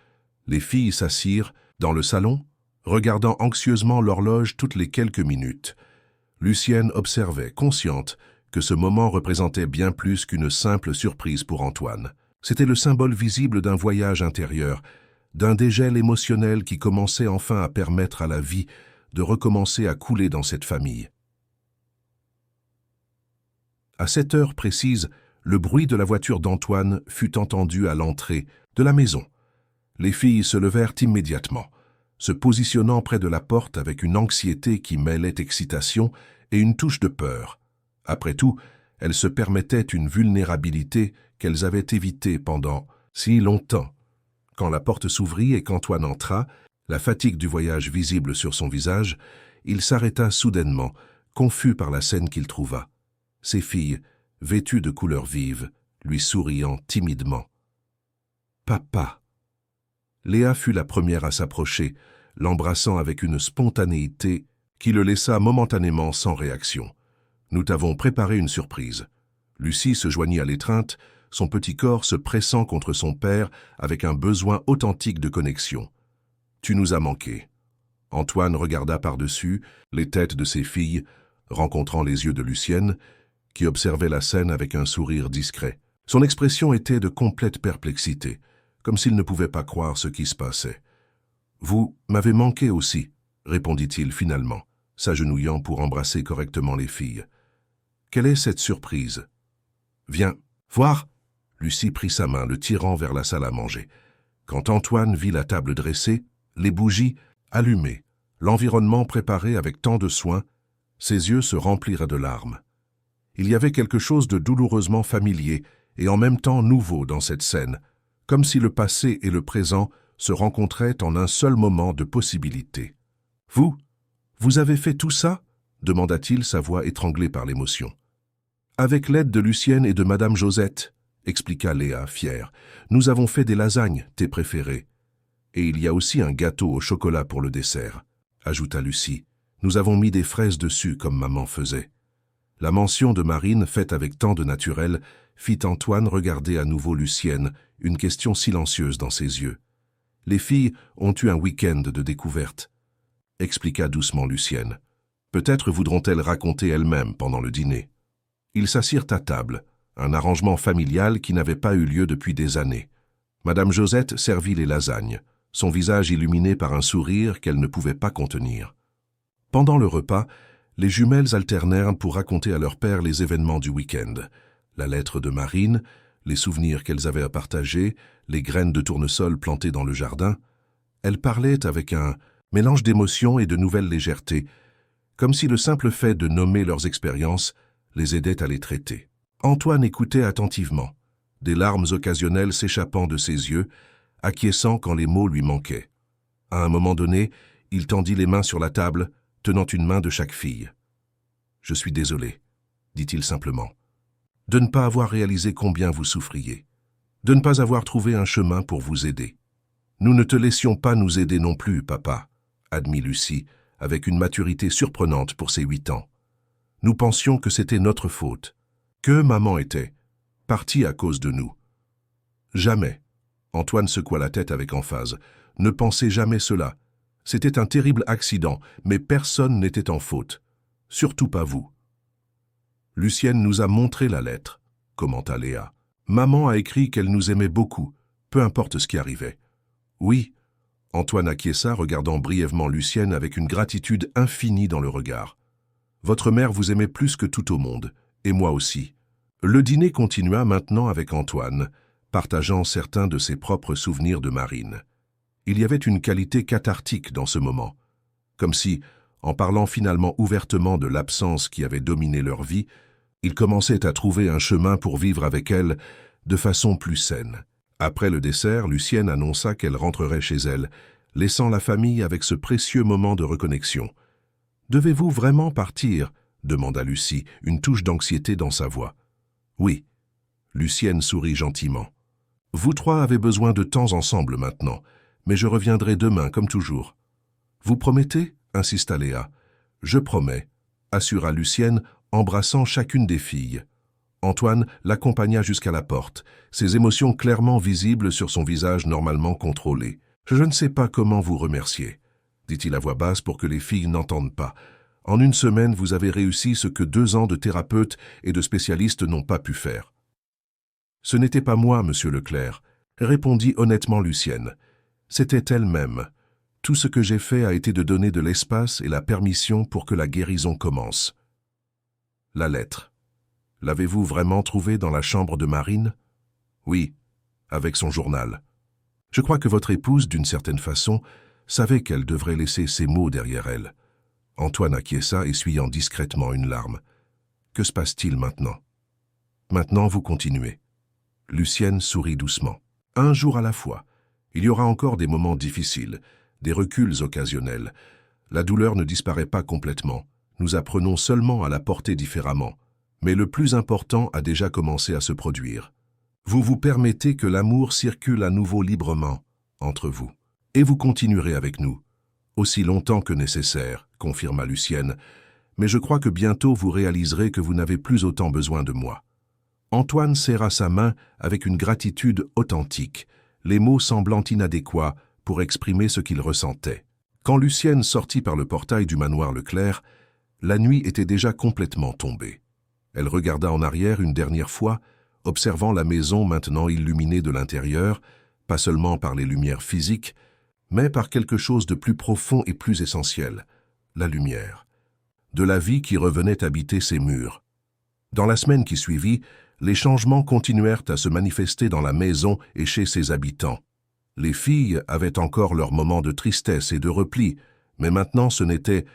Les filles s'assirent dans le salon, regardant anxieusement l'horloge toutes les quelques minutes. Lucienne observait, consciente, que ce moment représentait bien plus qu'une simple surprise pour Antoine. C'était le symbole visible d'un voyage intérieur, d'un dégel émotionnel qui commençait enfin à permettre à la vie de recommencer à couler dans cette famille. À 7 heures précises, le bruit de la voiture d'Antoine fut entendu à l'entrée de la maison. Les filles se levèrent immédiatement, se positionnant près de la porte avec une anxiété qui mêlait excitation et une touche de peur. Après tout, elles se permettaient une vulnérabilité qu'elles avaient évitée pendant si longtemps. Quand la porte s'ouvrit et qu'Antoine entra, la fatigue du voyage visible sur son visage, il s'arrêta soudainement, confus par la scène qu'il trouva. Ses filles, vêtues de couleurs vives, lui souriant timidement. « Papa !» Léa fut la première à s'approcher, l'embrassant avec une spontanéité qui le laissa momentanément sans réaction. « Nous t'avons préparé une surprise. » Lucie se joignit à l'étreinte, son petit corps se pressant contre son père avec un besoin authentique de connexion. « Tu nous as manqué. » Antoine regarda par-dessus les têtes de ses filles, rencontrant les yeux de Lucienne, qui observait la scène avec un sourire discret. Son expression était de complète perplexité, comme s'il ne pouvait pas croire ce qui se passait. « Vous m'avez manqué aussi, » répondit-il finalement, s'agenouillant pour embrasser correctement les filles. « Quelle est cette surprise ?»« Viens, voir !» Lucie prit sa main, le tirant vers la salle à manger. Quand Antoine vit la table dressée, les bougies allumées, l'environnement préparé avec tant de soin, ses yeux se remplirent de larmes. Il y avait quelque chose de douloureusement familier et en même temps nouveau dans cette scène, comme si le passé et le présent se rencontraient en un seul moment de possibilité. « Vous avez fait tout ça ?» demanda-t-il, sa voix étranglée par l'émotion. « Avec l'aide de Lucienne et de Madame Josette, » expliqua Léa, fière. « Nous avons fait des lasagnes, tes préférées. Et il y a aussi un gâteau au chocolat pour le dessert, » ajouta Lucie. Nous avons mis des fraises dessus comme maman faisait. La mention de Marine, faite avec tant de naturel, fit Antoine regarder à nouveau Lucienne, une question silencieuse dans ses yeux. Les filles ont eu un week-end de découverte, expliqua doucement Lucienne. Peut-être voudront-elles raconter elles-mêmes pendant le dîner. Ils s'assirent à table, un arrangement familial qui n'avait pas eu lieu depuis des années. Madame Josette servit les lasagnes, son visage illuminé par un sourire qu'elle ne pouvait pas contenir. Pendant le repas, les jumelles alternèrent pour raconter à leur père les événements du week-end. La lettre de Marine, les souvenirs qu'elles avaient à partager, les graines de tournesol plantées dans le jardin. Elles parlaient avec un mélange d'émotions et de nouvelles légèretés, comme si le simple fait de nommer leurs expériences les aidait à les traiter. Antoine écoutait attentivement, des larmes occasionnelles s'échappant de ses yeux, acquiesçant quand les mots lui manquaient. À un moment donné, il tendit les mains sur la table, tenant une main de chaque fille. « Je suis désolé, » dit-il simplement, « de ne pas avoir réalisé combien vous souffriez, de ne pas avoir trouvé un chemin pour vous aider. Nous ne te laissions pas nous aider non plus, papa, » admit Lucie, avec une maturité surprenante pour ses 8 ans. Nous pensions que c'était notre faute, que maman était partie à cause de nous. Jamais. Antoine secoua la tête avec emphase. Ne pensez jamais cela. C'était un terrible accident, mais personne n'était en faute. Surtout pas vous. Lucienne nous a montré la lettre, commenta Léa. Maman a écrit qu'elle nous aimait beaucoup, peu importe ce qui arrivait. Oui. Antoine acquiesça, regardant brièvement Lucienne avec une gratitude infinie dans le regard. Votre mère vous aimait plus que tout au monde, et moi aussi. Le dîner continua maintenant avec Antoine, partageant certains de ses propres souvenirs de Marine. Il y avait une qualité cathartique dans ce moment, comme si, en parlant finalement ouvertement de l'absence qui avait dominé leur vie, ils commençaient à trouver un chemin pour vivre avec elle de façon plus saine. Après le dessert, Lucienne annonça qu'elle rentrerait chez elle, laissant la famille avec ce précieux moment de reconnexion. « Devez-vous vraiment partir ?» demanda Lucie, une touche d'anxiété dans sa voix. « Oui. » Lucienne sourit gentiment. « Vous trois avez besoin de temps ensemble maintenant, mais je reviendrai demain comme toujours. »« Vous promettez ?» insista Léa. « Je promets » assura Lucienne, embrassant chacune des filles. Antoine l'accompagna jusqu'à la porte, ses émotions clairement visibles sur son visage normalement contrôlé. « Je ne sais pas comment vous remercier, » dit-il à voix basse pour que les filles n'entendent pas. « En une semaine, vous avez réussi ce que 2 ans de thérapeutes et de spécialistes n'ont pas pu faire. »« Ce n'était pas moi, monsieur Leclerc, » répondit honnêtement Lucienne. « C'était elle-même. Tout ce que j'ai fait a été de donner de l'espace et la permission pour que la guérison commence. » La lettre. L'avez-vous vraiment trouvée dans la chambre de Marine? Oui, avec son journal. Je crois que votre épouse, d'une certaine façon, savait qu'elle devrait laisser ces mots derrière elle. Antoine acquiesça, essuyant discrètement une larme. Que se passe-t-il maintenant? Maintenant, vous continuez. Lucienne sourit doucement. Un jour à la fois. Il y aura encore des moments difficiles, des reculs occasionnels. La douleur ne disparaît pas complètement. Nous apprenons seulement à la porter différemment. Mais le plus important a déjà commencé à se produire. Vous vous permettez que l'amour circule à nouveau librement entre vous. Et vous continuerez avec nous, aussi longtemps que nécessaire, confirma Lucienne, mais je crois que bientôt vous réaliserez que vous n'avez plus autant besoin de moi. Antoine serra sa main avec une gratitude authentique, les mots semblant inadéquats pour exprimer ce qu'il ressentait. Quand Lucienne sortit par le portail du manoir Leclerc, la nuit était déjà complètement tombée. Elle regarda en arrière une dernière fois, observant la maison maintenant illuminée de l'intérieur, pas seulement par les lumières physiques, mais par quelque chose de plus profond et plus essentiel, la lumière. De la vie qui revenait habiter ces murs. Dans la semaine qui suivit, les changements continuèrent à se manifester dans la maison et chez ses habitants. Les filles avaient encore leurs moments de tristesse et de repli, mais maintenant ce n'était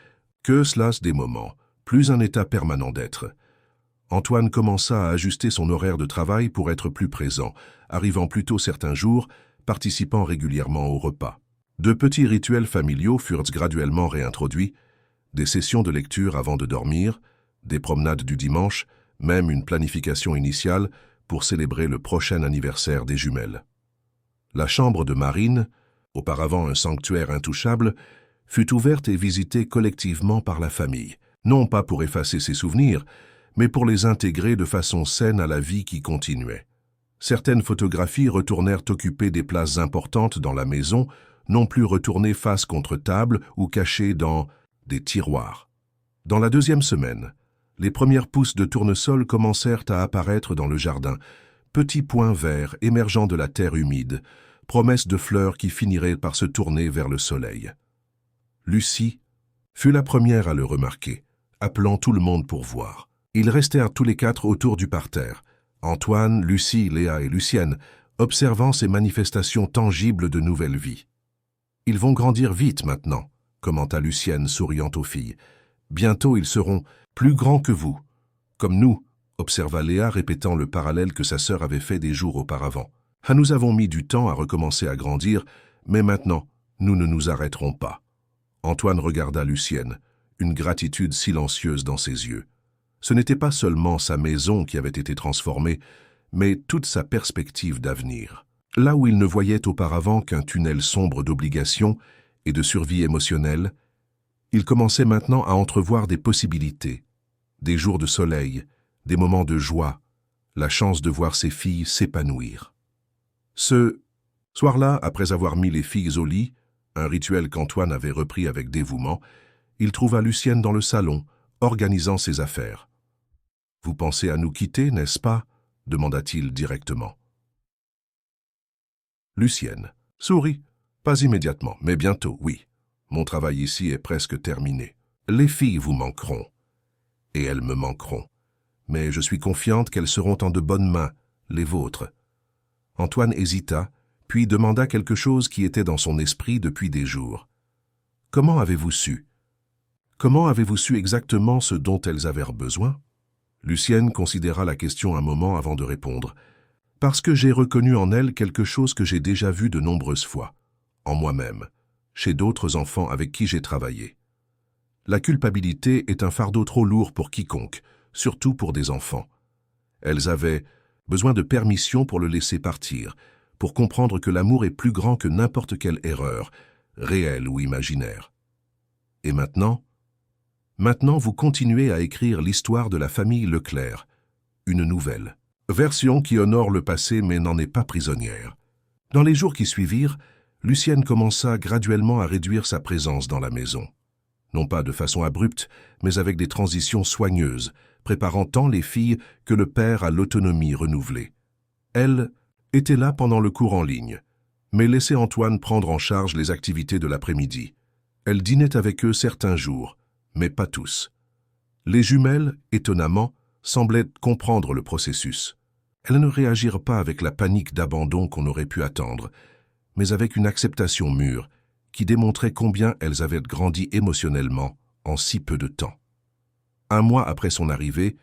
que cela des moments, plus un état permanent d'être. Antoine commença à ajuster son horaire de travail pour être plus présent, arrivant plus tôt certains jours, participant régulièrement aux repas. De petits rituels familiaux furent graduellement réintroduits, des sessions de lecture avant de dormir, des promenades du dimanche, même une planification initiale pour célébrer le prochain anniversaire des jumelles. La chambre de Marine, auparavant un sanctuaire intouchable, fut ouverte et visitée collectivement par la famille, non pas pour effacer ses souvenirs, mais pour les intégrer de façon saine à la vie qui continuait. Certaines photographies retournèrent occuper des places importantes dans la maison, non plus retournées face contre table ou cachées dans des tiroirs. Dans la deuxième semaine, les premières pousses de tournesol commencèrent à apparaître dans le jardin, petits points verts émergeant de la terre humide, promesse de fleurs qui finiraient par se tourner vers le soleil. Lucie fut la première à le remarquer, appelant tout le monde pour voir. Ils restèrent tous les quatre autour du parterre, Antoine, Lucie, Léa et Lucienne, observant ces manifestations tangibles de nouvelle vie. « Ils vont grandir vite maintenant », commenta Lucienne souriant aux filles. « Bientôt ils seront plus grands que vous, comme nous », observa Léa répétant le parallèle que sa sœur avait fait des jours auparavant. « Ah, nous avons mis du temps à recommencer à grandir, mais maintenant, nous ne nous arrêterons pas. » Antoine regarda Lucienne, une gratitude silencieuse dans ses yeux. Ce n'était pas seulement sa maison qui avait été transformée, mais toute sa perspective d'avenir. Là où il ne voyait auparavant qu'un tunnel sombre d'obligations et de survie émotionnelle, il commençait maintenant à entrevoir des possibilités, des jours de soleil, des moments de joie, la chance de voir ses filles s'épanouir. Ce soir-là, après avoir mis les filles au lit, un rituel qu'Antoine avait repris avec dévouement, il trouva Lucienne dans le salon, organisant ses affaires. « Vous pensez à nous quitter, n'est-ce pas ?» demanda-t-il directement. Lucienne sourit. « Pas immédiatement, mais bientôt, oui. Mon travail ici est presque terminé. Les filles vous manqueront, et elles me manqueront. Mais je suis confiante qu'elles seront en de bonnes mains, les vôtres. » Antoine hésita, puis demanda quelque chose qui était dans son esprit depuis des jours. « Comment avez-vous su? Comment avez-vous su exactement ce dont elles avaient besoin ?» Lucienne considéra la question un moment avant de répondre. « Parce que j'ai reconnu en elles quelque chose que j'ai déjà vu de nombreuses fois, en moi-même, chez d'autres enfants avec qui j'ai travaillé. La culpabilité est un fardeau trop lourd pour quiconque, surtout pour des enfants. Elles avaient besoin de permission pour le laisser partir, pour comprendre que l'amour est plus grand que n'importe quelle erreur, réelle ou imaginaire. Et maintenant, vous continuez à écrire l'histoire de la famille Leclerc, une nouvelle version qui honore le passé mais n'en est pas prisonnière. » Dans les jours qui suivirent, Lucienne commença graduellement à réduire sa présence dans la maison. Non pas de façon abrupte, mais avec des transitions soigneuses, préparant tant les filles que le père à l'autonomie renouvelée. Elle était là pendant le cours en ligne, mais laissait Antoine prendre en charge les activités de l'après-midi. Elle dînait avec eux certains jours, mais pas tous. Les jumelles, étonnamment, semblaient comprendre le processus. Elles ne réagirent pas avec la panique d'abandon qu'on aurait pu attendre, mais avec une acceptation mûre qui démontrait combien elles avaient grandi émotionnellement en si peu de temps. Un mois après son arrivée,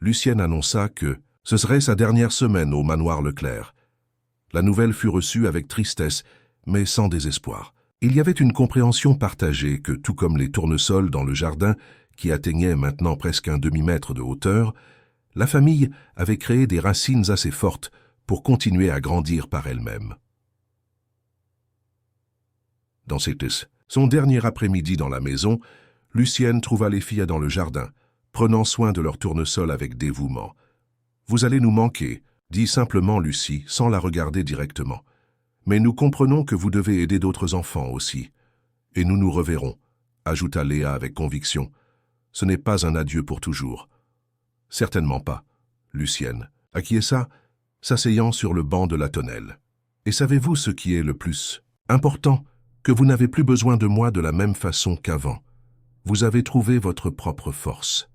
Lucienne annonça que ce serait sa dernière semaine au manoir Leclerc. La nouvelle fut reçue avec tristesse, mais sans désespoir. Il y avait une compréhension partagée que, tout comme les tournesols dans le jardin, qui atteignaient maintenant presque un demi-mètre de hauteur, la famille avait créé des racines assez fortes pour continuer à grandir par elle-même. Dans son dernier après-midi dans la maison, Lucienne trouva les filles dans le jardin, prenant soin de leur tournesol avec dévouement. « Vous allez nous manquer », dit simplement Lucie, sans la regarder directement. « Mais nous comprenons que vous devez aider d'autres enfants aussi. Et nous nous reverrons », ajouta Léa avec conviction. « Ce n'est pas un adieu pour toujours. »« Certainement pas, » Lucienne acquiesça, s'asseyant sur le banc de la tonnelle. « Et savez-vous ce qui est le plus important ? Que vous n'avez plus besoin de moi de la même façon qu'avant. Vous avez trouvé votre propre force. »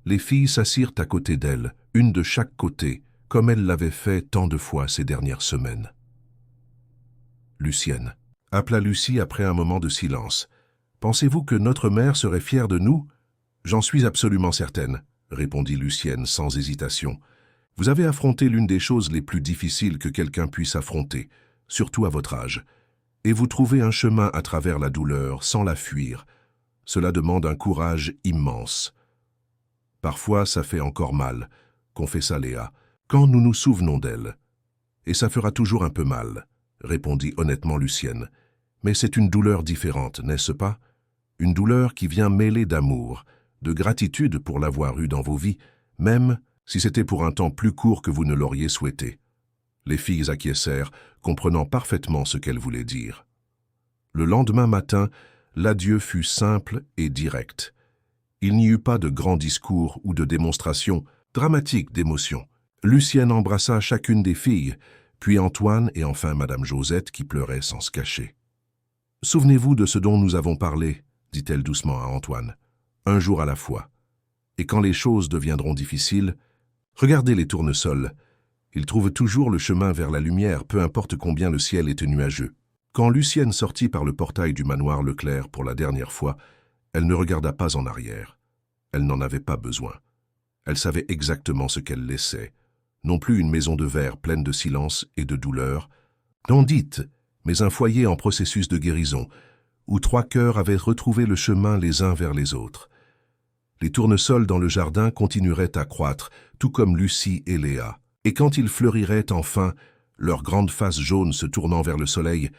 Les filles s'assirent à côté d'elle, une de chaque côté, comme elles l'avaient fait tant de fois ces dernières semaines. Lucienne appela Lucie après un moment de silence. « Pensez-vous que notre mère serait fière de nous ? » « J'en suis absolument certaine, » répondit Lucienne sans hésitation. « Vous avez affronté l'une des choses les plus difficiles que quelqu'un puisse affronter, surtout à votre âge. Et vous trouvez un chemin à travers la douleur sans la fuir. Cela demande un courage immense. Parfois, ça fait encore mal, confessa Léa, quand nous nous souvenons d'elle. Et ça fera toujours un peu mal, répondit honnêtement Lucienne. Mais c'est une douleur différente, n'est-ce pas? Une douleur qui vient mêler d'amour, de gratitude pour l'avoir eue dans vos vies, même si c'était pour un temps plus court que vous ne l'auriez souhaité. Les filles acquiescèrent, comprenant parfaitement ce qu'elle voulait dire. Le lendemain matin, l'adieu fut simple et direct. Il n'y eut pas de grands discours ou de démonstrations dramatiques d'émotion. Lucienne embrassa chacune des filles, puis Antoine et enfin Madame Josette qui pleurait sans se cacher. « Souvenez-vous de ce dont nous avons parlé, » dit-elle doucement à Antoine, « un jour à la fois. Et quand les choses deviendront difficiles, regardez les tournesols. Ils trouvent toujours le chemin vers la lumière, peu importe combien le ciel est nuageux. » Quand Lucienne sortit par le portail du manoir Leclerc pour la dernière fois, elle ne regarda pas en arrière. Elle n'en avait pas besoin. Elle savait exactement ce qu'elle laissait. Non plus une maison de verre pleine de silence et de douleur, non dite, mais un foyer en processus de guérison, où 3 cœurs avaient retrouvé le chemin les uns vers les autres. Les tournesols dans le jardin continueraient à croître, tout comme Lucie et Léa. Et quand ils fleuriraient enfin, leurs grandes faces jaunes se tournant vers le soleil,